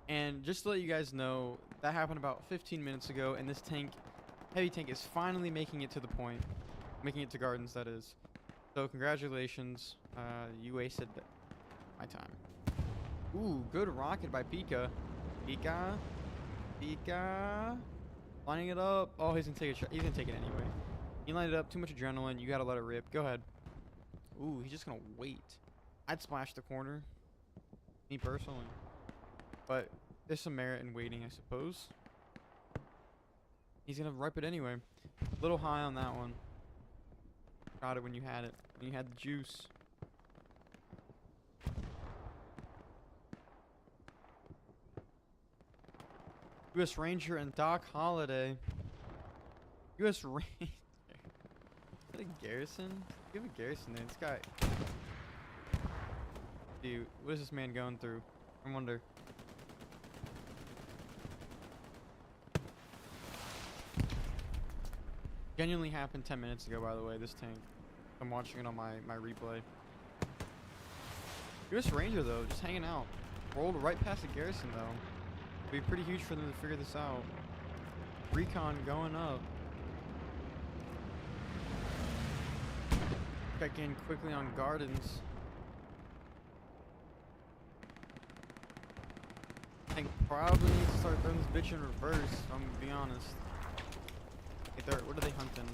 And just to let you guys know, that happened about 15 minutes ago, and this tank, heavy tank, is finally making it to the point. Making it to Gardens, that is. So congratulations, you wasted my time. Ooh, good rocket by Pika. Pika. Lining it up. Oh, he's gonna take a shot. He's gonna take it anyway. He lined it up. Too much adrenaline. You gotta let it rip. Go ahead. Ooh, he's just gonna wait. I'd splash the corner. Me personally. But there's some merit in waiting, I suppose. He's gonna rip it anyway. Little high on that one. Got it when you had it. When you had the juice. U.S. Ranger and Doc Holliday. U.S. Ranger. Is that a garrison? Give a garrison there. This guy. Dude, what is this man going through? I wonder. Genuinely happened 10 minutes ago, by the way, this tank. I'm watching it on my replay. U.S. Ranger, though, just hanging out. Rolled right past the garrison, though. It'd be pretty huge for them to figure this out. Recon going up. Check in quickly on Gardens. I think probably need to start throwing this bitch in reverse, if I'm gonna be honest. Hey, what are they hunting?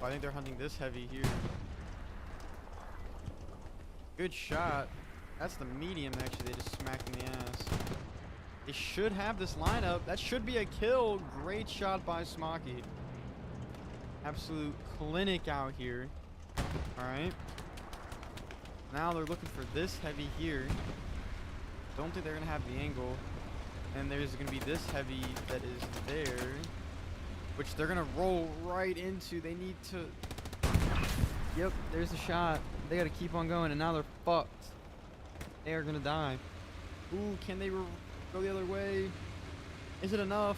I think they're hunting this heavy here. Good shot. That's the medium, actually. They just smacked in the ass. They should have this lineup. That should be a kill. Great shot by Smoky. Absolute clinic out here. Alright. Now they're looking for this heavy here. Don't think they're going to have the angle. And there's going to be this heavy that is there. Which they're going to roll right into. They need to... Yep, there's the shot. They got to keep on going. And now they're fucked. They are going to die. Ooh, can they go the other way? Is it enough?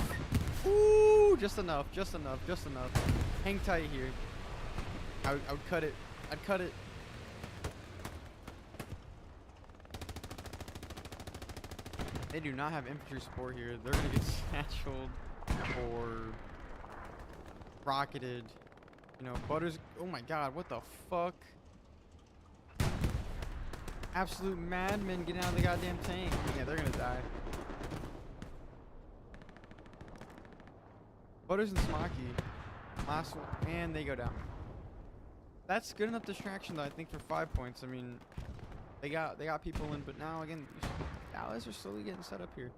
Ooh, just enough. Just enough. Just enough. Hang tight here. I would cut it. I'd cut it. They do not have infantry support here. They're going to get satcheled or rocketed. You know, Butters. Oh my god, what the fuck? Absolute madmen getting out of the goddamn tank. Yeah, they're going to die. Butters and Smoky. Last one. And they go down. That's good enough distraction, though, I think, for 5 points. I mean, they got people in, but now, again, the allies are slowly getting set up here.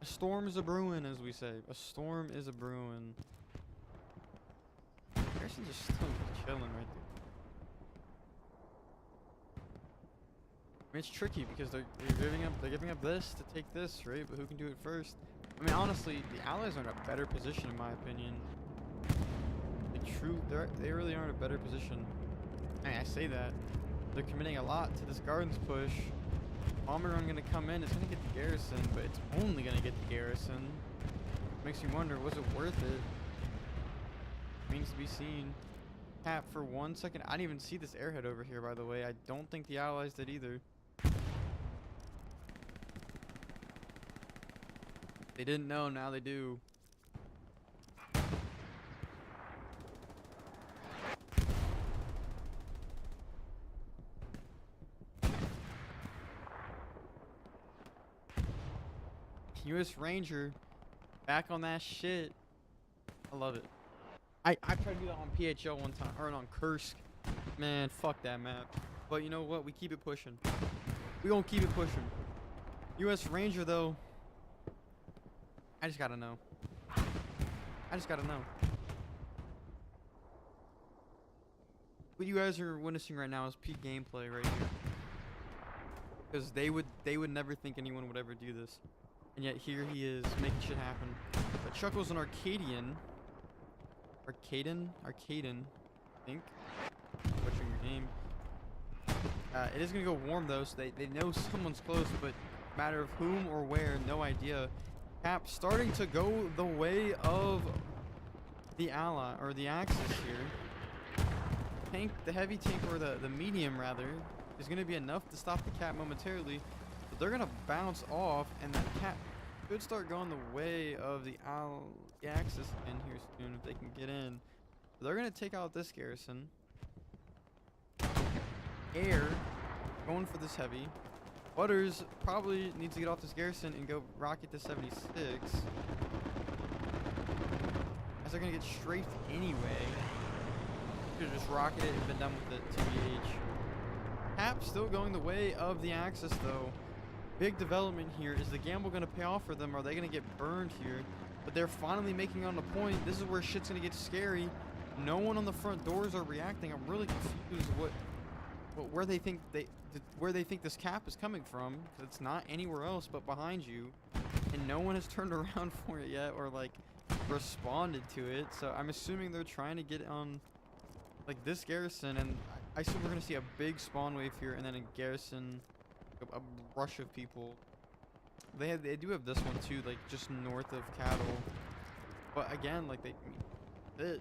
A storm is a brewing, as we say. A storm is a brewing. Garrison's just still chilling right there. I mean, it's tricky because they're giving up this to take this, right? But who can do it first? I mean, honestly, the allies are in a better position, in my opinion. They really are in a better position. I mean, I say that. They're committing a lot to this gardens push. Bomber run gonna come in. It's gonna get the garrison, but it's only gonna get the garrison. Makes you wonder, was it worth it? Remains to be seen. Cap for 1 second. I didn't even see this airhead over here, by the way. I don't think the allies did either. They didn't know, now they do. US Ranger back on that shit. I love it. I tried to do that on PHL one time, or on Kursk. Man, fuck that map. But you know what? We keep it pushing. We gonna keep it pushing. US Ranger though, I just gotta know. I just gotta know. What you guys are witnessing right now is peak gameplay right here. Because they would never think anyone would ever do this. And yet here he is making shit happen. But Chuckle's an Arcadian. Arcaden, I think. Butchering your name. It is gonna go warm though, so they know someone's close, but matter of whom or where, no idea. Cap starting to go the way of the ally, or the Axis here. Tank, the heavy tank, or the medium rather, is gonna be enough to stop the Cap momentarily. But they're gonna bounce off, and that Cap could start going the way of the Axis in here soon if they can get in. But they're gonna take out this garrison. Air going for this heavy. Butters probably needs to get off this garrison and go rocket to 76. As they're gonna get strafed anyway. Could have just rocketed it and been done with it. TBH. Cap still going the way of the Axis though. Big development here. Is the gamble going to pay off for them? Are they going to get burned here? But they're finally making on the point. This is where shit's going to get scary. No one on the front doors are reacting. I'm really confused where they think this Cap is coming from. 'Cause it's not anywhere else but behind you, and no one has turned around for it yet or like responded to it. So I'm assuming they're trying to get on like this garrison, and I assume we're going to see a big spawn wave here and then a garrison. A rush of people. They do have this one too, like just north of Cattle. But again, like we're gonna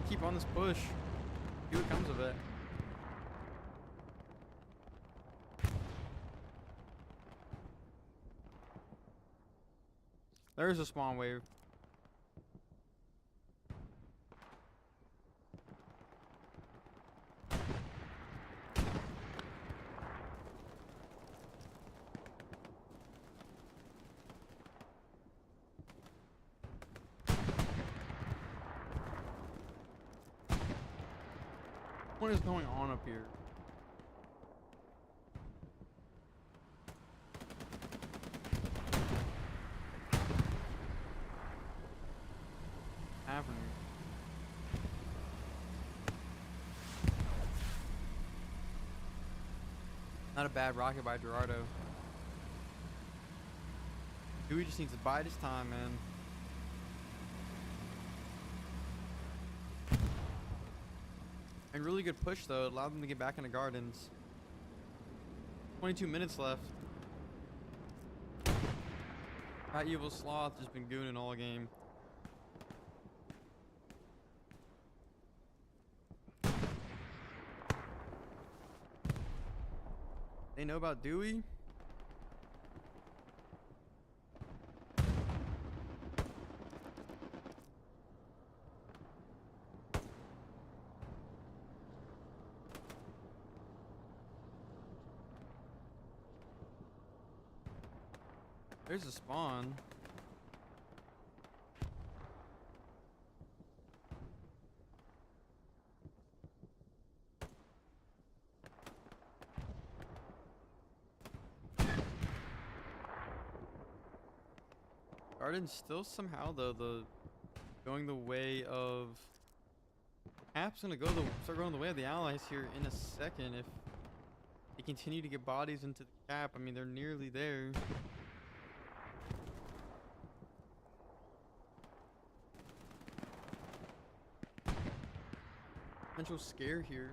keep on this push. See what comes of it. There's a spawn wave. What is going on up here? Happening. Not a bad rocket by Gerardo. Dewey just needs to bide his time, man. And really good push though, it allowed them to get back into gardens. 22 minutes left. That evil sloth just been gooning all game. They know about Dewey. There's a spawn. Garden's still somehow though going the way of Cap's gonna start going the way of the allies here in a second if they continue to get bodies into the Cap. I mean, they're nearly there. Potential scare here.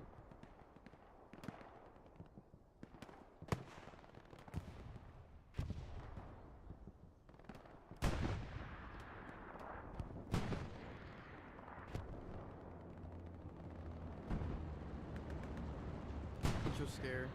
Potential scare.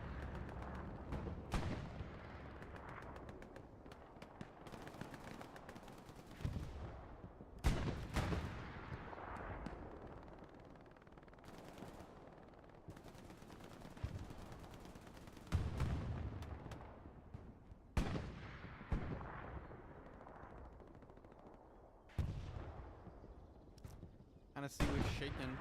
Kind of see what's shaking.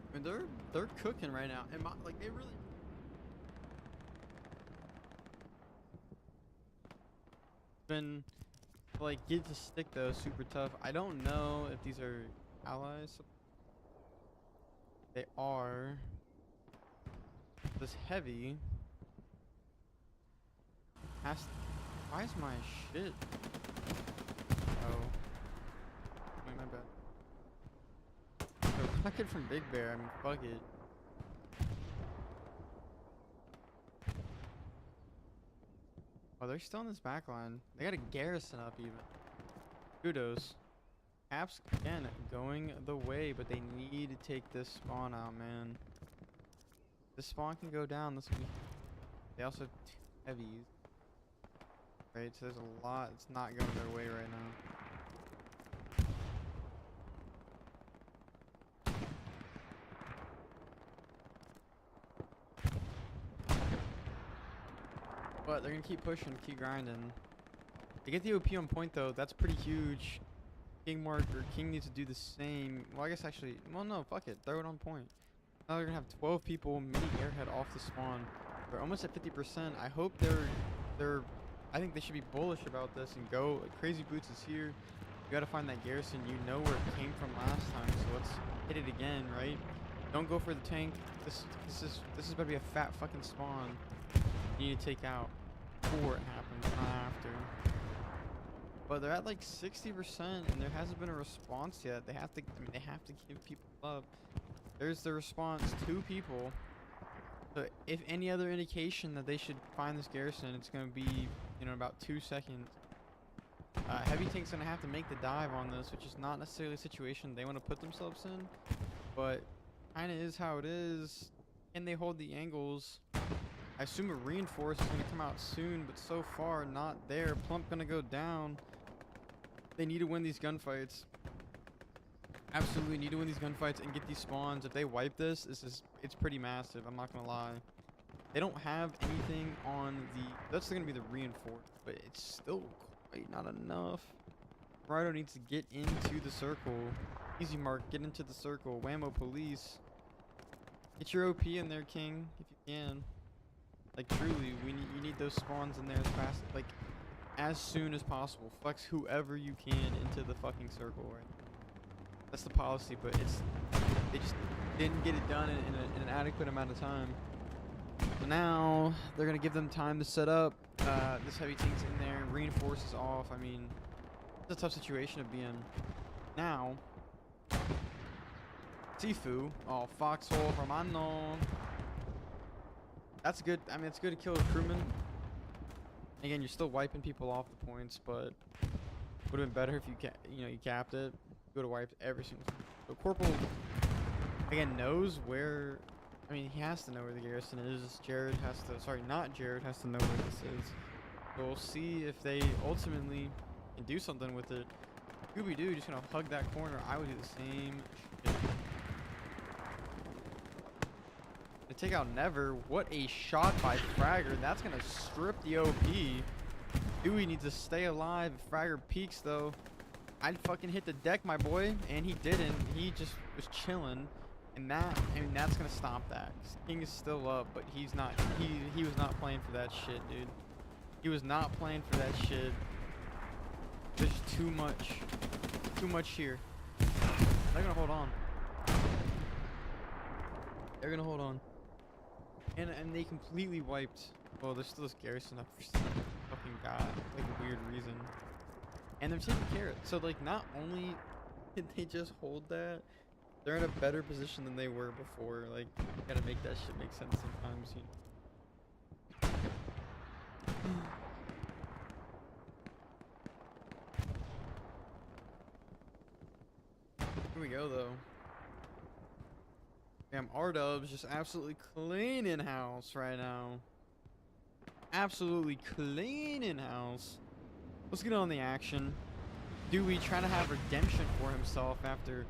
I mean, they're cooking right now, and like they really. Been like get to stick though, super tough. I don't know if these are allies. They are. This heavy has. Why is my shit? Oh. Wait, my bad. So, rocket from Big Bear, I mean, fuck it. Oh, they're still in this back line. They got a garrison up even. Kudos. Caps, again, going the way, but they need to take this spawn out, man. This spawn can go down. This will be... They also have heavies. Right, so there's a lot that's not going their way right now. But they're gonna keep pushing, keep grinding. They get the OP on point though, that's pretty huge. King needs to do the same. Well, I guess actually, well no, fuck it, throw it on point. Now they're gonna have 12 people mini airhead off the spawn. They're almost at 50%. I hope I think they should be bullish about this and go. Crazy Boots is here. You gotta find that garrison. You know where it came from last time, so let's hit it again, right? Don't go for the tank. This is about to be a fat fucking spawn. You need to take out before it happens, not after. But they're at like 60%, and there hasn't been a response yet. They have to. I mean, they have to give people up. There's the response. 2 people. So if any other indication that they should find this garrison, it's gonna be, you know, about 2 seconds. Heavy Tank's gonna have to make the dive on this, which is not necessarily a situation they want to put themselves in, but kind of is how it is. Can they hold the angles? I assume a reinforce is gonna come out soon, but so far not there. Plump gonna go down. They need to win these gunfights. Absolutely need to win these gunfights and get these spawns. If they wipe this, it's pretty massive. I'm not gonna lie. They don't have anything on the. That's gonna be the reinforced, but it's still quite not enough. Rhino needs to get into the circle. Easy mark, get into the circle. Whammo police. Get your OP in there, King, if you can. Like truly, you need those spawns in there as fast, like as soon as possible. Flex whoever you can into the fucking circle, right? That's the policy, but they just didn't get it done in an adequate amount of time. So now they're gonna give them time to set up. This heavy tank's in there, reinforces off. I mean, it's a tough situation to be in. Now, Sifu, oh foxhole Romano. That's good. I mean, it's good to kill a crewman. Again, you're still wiping people off the points, but would have been better if you capped it. Go to wiped every single time. So Corporal again knows where. I mean, he has to know where the garrison is. Jared has to. Sorry, not Jared has to know where this is. So we'll see if they ultimately can do something with it. Scooby-Doo just gonna hug that corner. I would do the same shit. To take out Never. What a shot by Fragger. That's gonna strip the OP. Dewey needs to stay alive. If Fragger peeks though, I'd fucking hit the deck, my boy. And he didn't. He just was chilling. And that's gonna stop that. King is still up, but he's not. He was not playing for that shit, dude. He was not playing for that shit. There's too much here. They're gonna hold on. They're gonna hold on. And they completely wiped. Well, there's still this garrison up for some fucking god, like a weird reason. And they're taking care of it. So like, not only did they just hold that, they're in a better position than they were before. Like, you gotta make that shit make sense sometimes, you know. Here we go though. Damn, R-Dub's just absolutely cleaning house right now. Absolutely cleaning house. Let's get on the action. Dewey trying to have redemption for himself after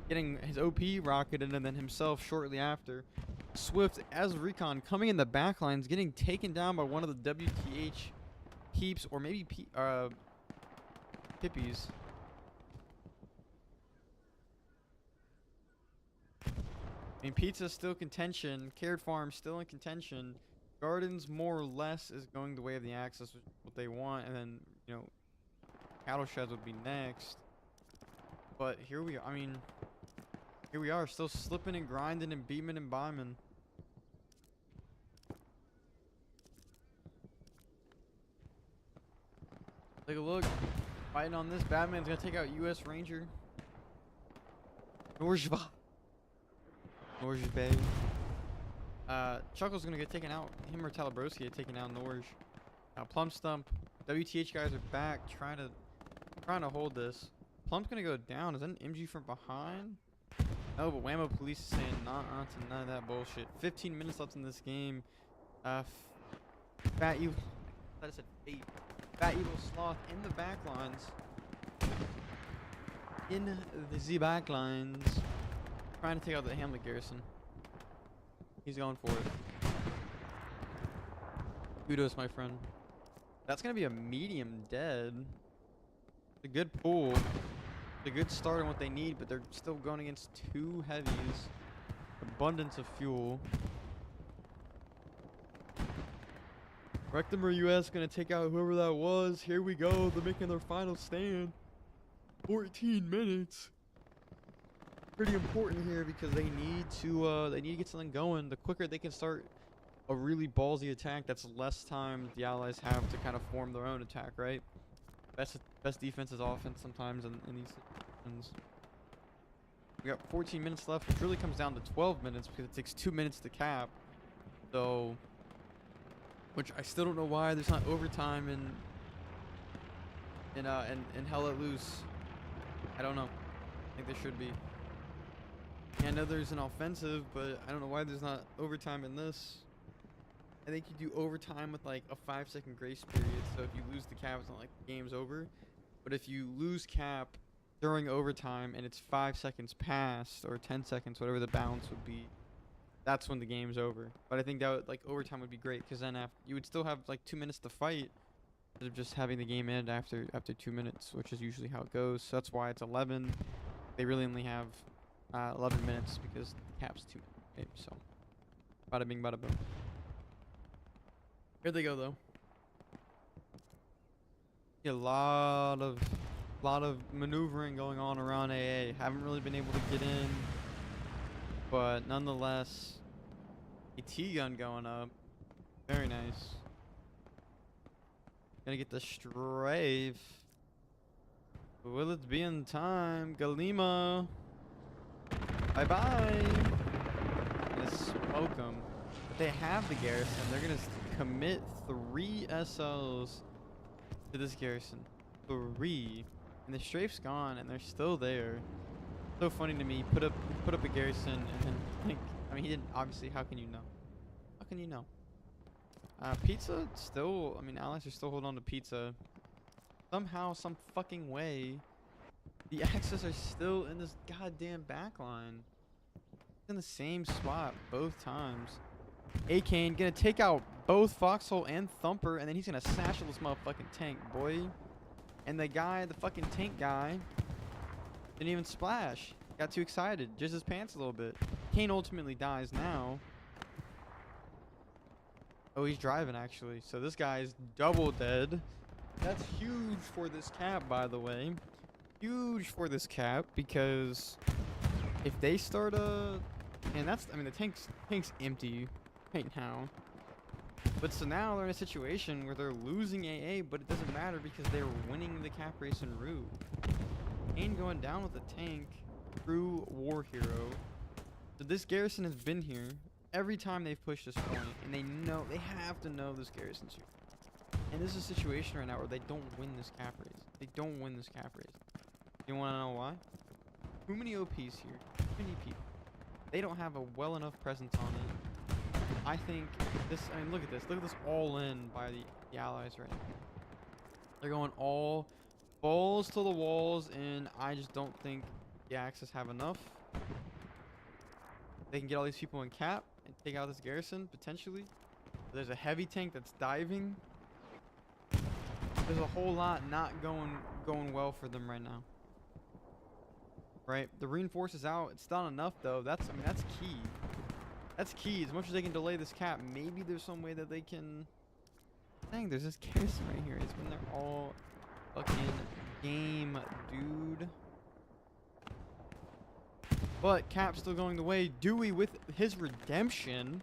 getting his OP rocketed and then himself shortly after. Swift as Recon coming in the back lines, getting taken down by one of the WTH peeps or maybe Pippies. I mean, Pizza's still contention. Cared Farm still in contention. Gardens more or less is going the way of the Axis, which is what they want, and then Cattle Sheds would be next. But here we are. I mean, here we are, still slipping and grinding and beaming and bombing. Take a look. Fighting on this. Batman's gonna take out U.S. Ranger. Norjva. Bay. Chuckle's gonna get taken out. Him or Talabroski get taken out. Norj. Now Plum Stump. WTH guys are back trying to hold this. Plum's gonna go down. Is that an MG from behind? No, but Whammo Police is saying nah to none of that bullshit. 15 minutes left in this game. Fat Evil. I thought I said 8. Fat Evil Sloth in the back lines. In the back lines. Trying to take out the Hamlet garrison. He's going for it. Kudos, my friend. That's going to be a medium dead. It's a good pull. It's a good start on what they need, but they're still going against 2 heavies. Abundance of fuel. Rectimer US going to take out whoever that was. Here we go. They're making their final stand. 14 minutes. Pretty important here because they need to get something going. The quicker they can start a really ballsy attack, that's less time the allies have to kind of form their own attack, right? Best defense is offense sometimes in these situations. We got 14 minutes left, which really comes down to 12 minutes because it takes 2 minutes to cap. So, which I still don't know why there's not overtime in Hell Let Loose. I don't know. I think there should be. I know there's an offensive, but I don't know why there's not overtime in this. I think you do overtime with like a 5-second grace period, so if you lose the cap, it's not like the game's over. But if you lose cap during overtime and it's 5 seconds past, or 10 seconds, whatever the balance would be, that's when the game's over. But I think that overtime would be great, because then after you would still have like 2 minutes to fight, instead of just having the game end after 2 minutes, which is usually how it goes. So that's why it's 11. They really only have 11 minutes because the cap's 2 minutes. Okay, so bada bing, bada boom. Here they go though. A lot of maneuvering going on around AA. Haven't really been able to get in, but nonetheless, a T-gun going up. Very nice. Gonna get the strafe. Will it be in time? Galima. Bye bye. Gonna smoke them. But they have the garrison. They're gonna commit 3 SOs to this garrison. 3. And the strafe's gone and they're still there. So funny to me. Put up a garrison and then like, I mean, he didn't, obviously. How can you know? How can you know? Pizza still, I mean, Allies are still holding on to Pizza. Somehow, some fucking way, the Axis are still in this goddamn backline. In the same spot both times. A-Kane gonna take out both Foxhole and Thumper, and then he's gonna satchel this motherfucking tank, boy. And the guy, the fucking tank guy, didn't even splash. Got too excited. Jizzed his pants a little bit. Kane ultimately dies now. Oh, he's driving actually. So this guy's double dead. That's huge for this cap, by the way. Huge for this cap because if they start and that's, I mean, the tank's empty right now. But so now they're in a situation where they're losing AA, but it doesn't matter because they're winning the cap race en route. Kane going down with the tank, true war hero. So this garrison has been here every time they've pushed this point, and they have to know this garrison's here. And this is a situation right now where they don't win this cap race. They don't win this cap race. You want to know why? Too many OPs here. Too many people. They don't have a well enough presence on it. I think this, I mean, look at this. Look at this all in by the Allies right now. They're going all balls to the walls, and I just don't think the Axis have enough. They can get all these people in cap and take out this garrison, potentially. There's a heavy tank that's diving. There's a whole lot not going well for them right now. Right? The reinforce is out. It's not enough though. That's key. That's key. As much as they can delay this cap, maybe there's some way that they can. Dang, there's this garrison right here. It's been there all fucking game, dude. But Cap's still going the way. Dewey with his redemption,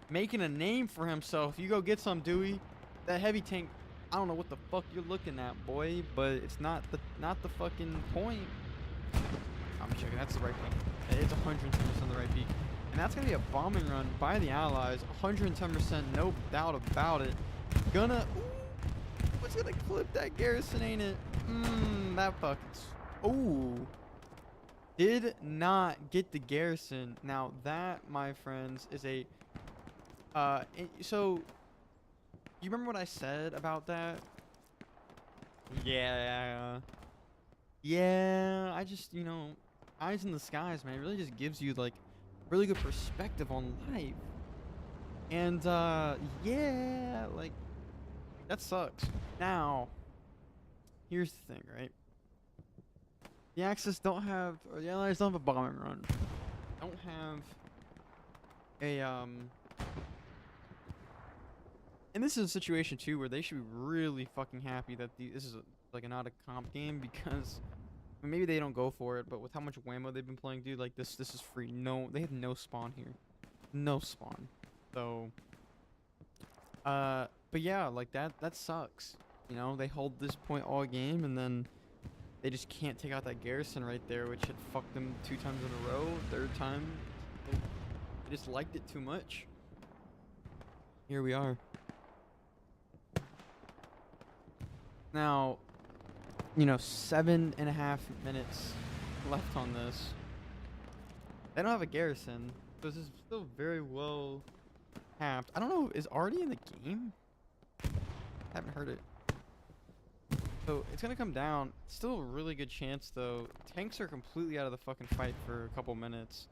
making a name for himself. You go get some, Dewey. That heavy tank, I don't know what the fuck you're looking at, boy, but it's not the fucking point. I'm checking. That's the right peak. It's 110% the right peak. And that's going to be a bombing run by the Allies. 110%, no doubt about it. Gonna... Ooh, it's going to clip that garrison, ain't it? That fucking... Ooh. Did not get the garrison. Now, that, my friends, is a... so... You remember what I said about that? Yeah. Yeah, I just, you know, eyes in the skies, man. It really just gives you, like, really good perspective on life. And, yeah, like, that sucks. Now, here's the thing, right? The Axis don't have, or the Allies don't have a bombing run. Don't have a, and this is a situation too where they should be really fucking happy that this is like not a comp game, because I mean, maybe they don't go for it, but with how much whammo they've been playing, dude, like this is free. No, they have no spawn here, no spawn. So, but yeah, like that sucks. You know, they hold this point all game, and then they just can't take out that garrison right there, which had fucked them 2 times in a row. 3rd time, they just liked it too much. Here we are. Now, you know, 7.5 minutes left on this. They don't have a garrison, so this is still very well capped. I don't know, is Artie in the game? Haven't heard it. So it's gonna come down. Still a really good chance though. Tanks are completely out of the fucking fight for a couple minutes.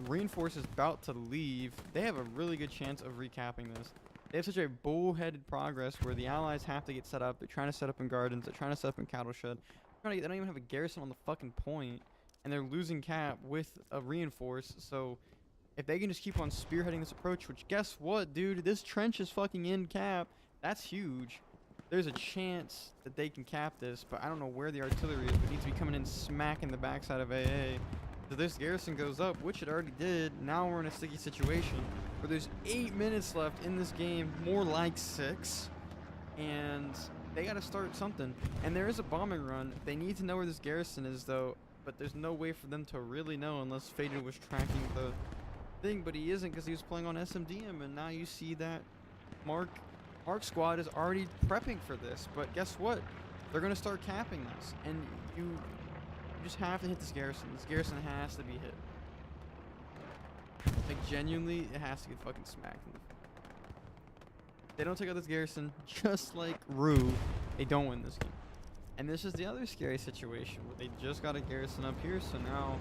Reinforce is about to leave. They have a really good chance of recapping this. They have such a bullheaded progress where the allies have to get set up. They're trying to set up in gardens. They're trying to set up in cattle shed. They don't even have a garrison on the fucking point, and they're losing cap with a reinforce. So if they can just keep on spearheading this approach, which guess what, dude? This trench is fucking in cap. That's huge. There's a chance that they can cap this, but I don't know where the artillery is. It needs to be coming in smacking the backside of AA. So this garrison goes up, which it already did. Now we're in a sticky situation where there's 8 minutes left in this game, more like 6, and they got to start something. And there is a bombing run. They need to know where this garrison is, though, but there's no way for them to really know unless Faden was tracking the thing, but he isn't because he was playing on SMDM, and now you see that Mark squad is already prepping for this. But guess what? They're going to start capping this, and you just have to hit this garrison. This garrison has to be hit. Like, genuinely, it has to get fucking smacked. They don't take out this garrison, just like Rue, they don't win this game. And this is the other scary situation where they just got a garrison up here, so now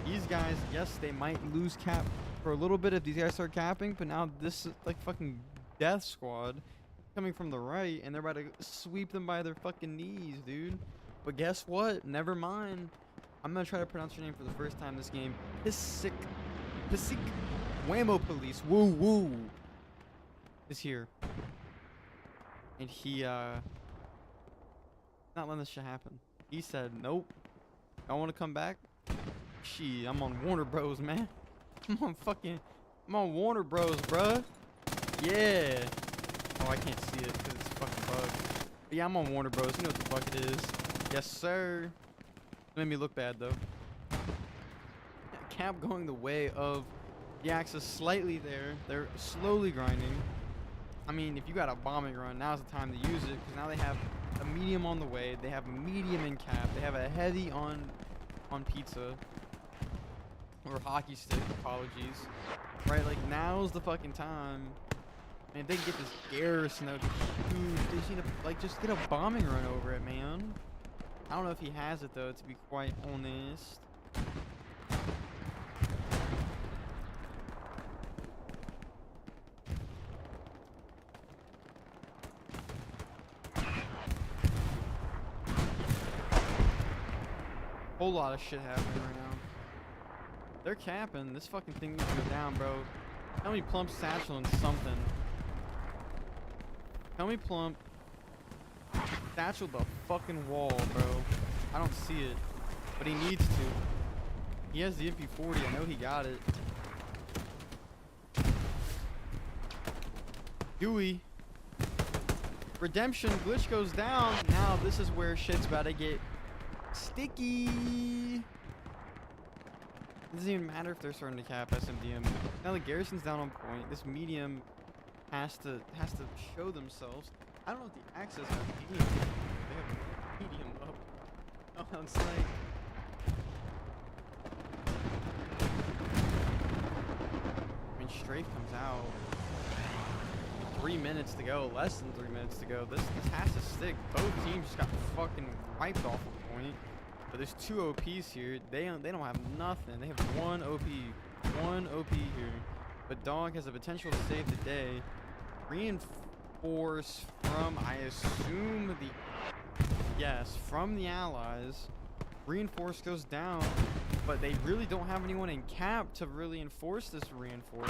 these guys, yes, they might lose cap for a little bit if these guys start capping, but now this is like fucking death squad coming from the right, and they're about to sweep them by their fucking knees, dude. But guess what? Never mind. I'm gonna try to pronounce your name for the first time this game. Pisik Whammo Police, woo woo, is here. And he, not letting this shit happen. He said, nope, I want to come back. Shit, I'm on Warner Bros, man. I'm on Warner Bros, bruh. Yeah. Oh, I can't see it because it's fucking bugged. But yeah, I'm on Warner Bros. You know what the fuck it is. Yes, sir. It made me look bad, though. Cap going the way of the Axis slightly there. They're slowly grinding. I mean, if you got a bombing run, now's the time to use it because now they have a medium on the way. They have a medium in cap. They have a heavy on pizza. Or hockey stick, apologies. Right, like, now's the fucking time. And if they can get this garrison out, dude, they just need to, like, just get a bombing run over it, man. I don't know if he has it, though, to be quite honest. Whole lot of shit happening right now. They're capping. This fucking thing needs to go down, bro. Tell me Plump satchel and something. Tell me Plump satchel the fucking wall, bro. I don't see it, but he needs to. He has the MP40. I know he got it. Dewey. Redemption glitch goes down. Now this is where shit's about to get sticky. It doesn't even matter if they're starting to cap SMDM. Now the garrison's down on point. This medium has to show themselves. I don't know if the Axis have medium. They have medium up. Oh, it's like I mean, Strafe comes out. 3 minutes to go. Less than 3 minutes to go. This has to stick. Both teams just got fucking wiped off a point. But there's 2 OPs here. They don't have nothing. They have 1 OP. 1 OP here. But Dog has the potential to save the day. Reinforce from, I assume, from the Allies. Reinforce goes down. But they really don't have anyone in cap to really enforce this reinforce.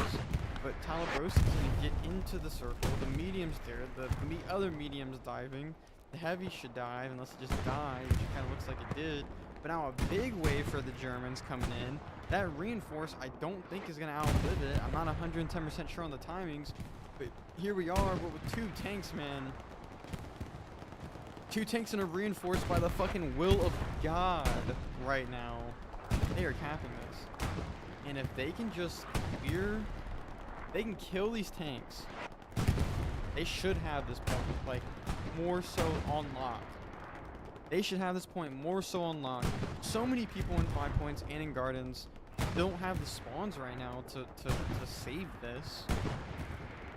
But Talabros's gonna get into the circle. The medium's there. The other medium's diving. The heavy should dive unless it just died, which kind of looks like it did. But now a big wave for the Germans coming in. That reinforce I don't think is going to outlive it. I'm not 110% sure on the timings. But here we are, but with 2 tanks, man. 2 tanks and a reinforce by the fucking will of God right now. They are capping this. And if they can just clear, they can kill these tanks. They should have this point, like, more so unlocked. They should have this point more so unlocked. So many people in 5 points and in gardens don't have the spawns right now to save this.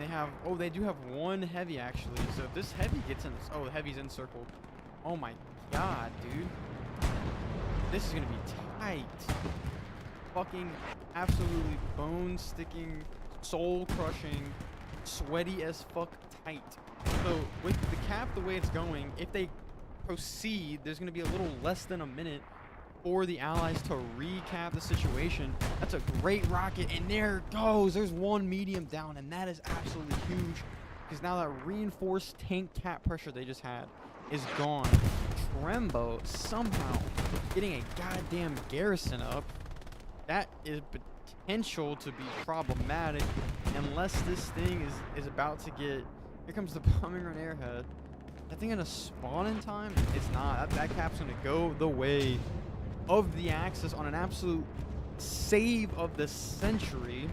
They have, oh, they do have 1 heavy actually. So if this heavy gets in, oh, the heavy's encircled. Oh my god, dude. This is gonna be tight. Fucking absolutely bone-sticking, soul-crushing sweaty as fuck tight. So with the cap the way it's going, if they proceed, there's going to be a little less than a minute for the Allies to recap the situation. That's a great rocket, and there it goes. There's one medium down, and that is absolutely huge, because now that reinforced tank cap pressure they just had is gone. Trembo somehow getting a goddamn garrison up. That is potential to be problematic unless this thing is about to get... Here comes the bombing run airhead. That thing gonna spawn in time? It's not. That cap's gonna go the way of the Axis on an absolute save of the century.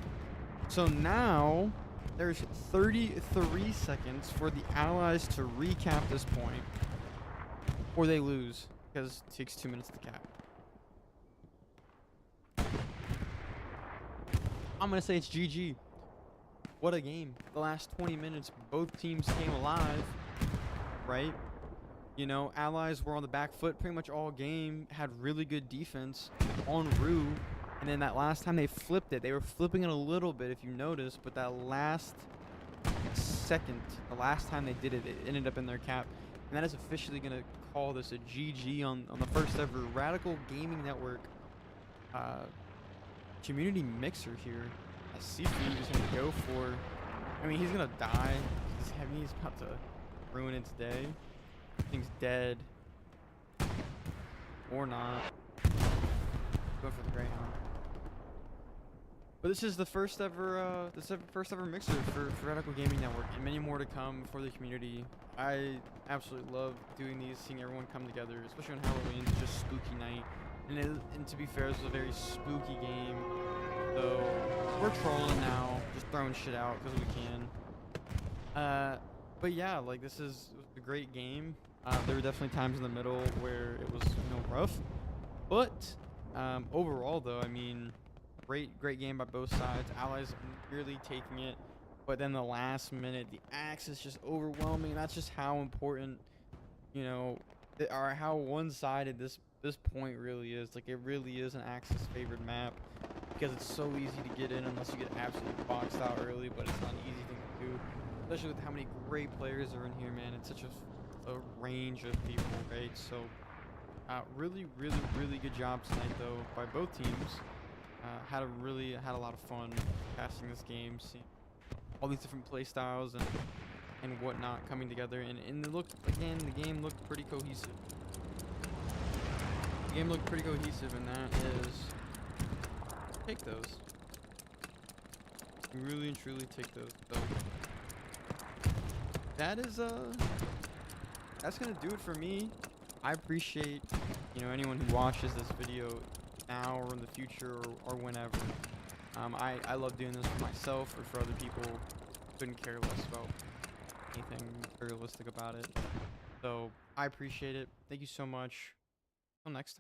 So now there's 33 seconds for the Allies to recap this point, or they lose, because it takes 2 minutes to cap. I'm gonna say it's GG. What a game. The last 20 minutes, both teams came alive, right? You know, Allies were on the back foot pretty much all game, had really good defense en route, and then that last time they flipped it, they were flipping it a little bit if you notice, but that last second, the last time they did it, it ended up in their cap, and that is officially going to call this a GG on the first ever Radical Gaming Network community mixer here. Seafood is going to go for, I mean, he's going to die. He's about to ruin its day. Thing's dead. Or not. Go for the Greyhound. But this is the first ever mixer for Radical Gaming Network, and many more to come for the community. I absolutely love doing these, seeing everyone come together, especially on Halloween. It's just spooky night. And to be fair, this is a very spooky game. So we're trolling now, just throwing shit out because we can. But yeah, like this is a great game. There were definitely times in the middle where it was, you know, rough. But overall, though, I mean, great game by both sides. Allies really taking it, but then the last minute, the Axis just overwhelming. That's just how important, you know, or how one-sided this point really is. Like, it really is an Axis favored map, because it's so easy to get in unless you get absolutely boxed out early, but it's not an easy thing to do, especially with how many great players are in here, man. It's such a range of people, right? So really good job tonight, though, by both teams. Had a lot of fun casting this game, seeing all these different play styles and whatnot coming together, and the game looked pretty cohesive. The game looked pretty cohesive, and that is, take those. Really and truly take those. So that is that's gonna do it for me. I appreciate, you know, anyone who watches this video now or in the future or whenever. I love doing this for myself or for other people. Couldn't care less about anything materialistic about it. So I appreciate it. Thank you so much. Until next time.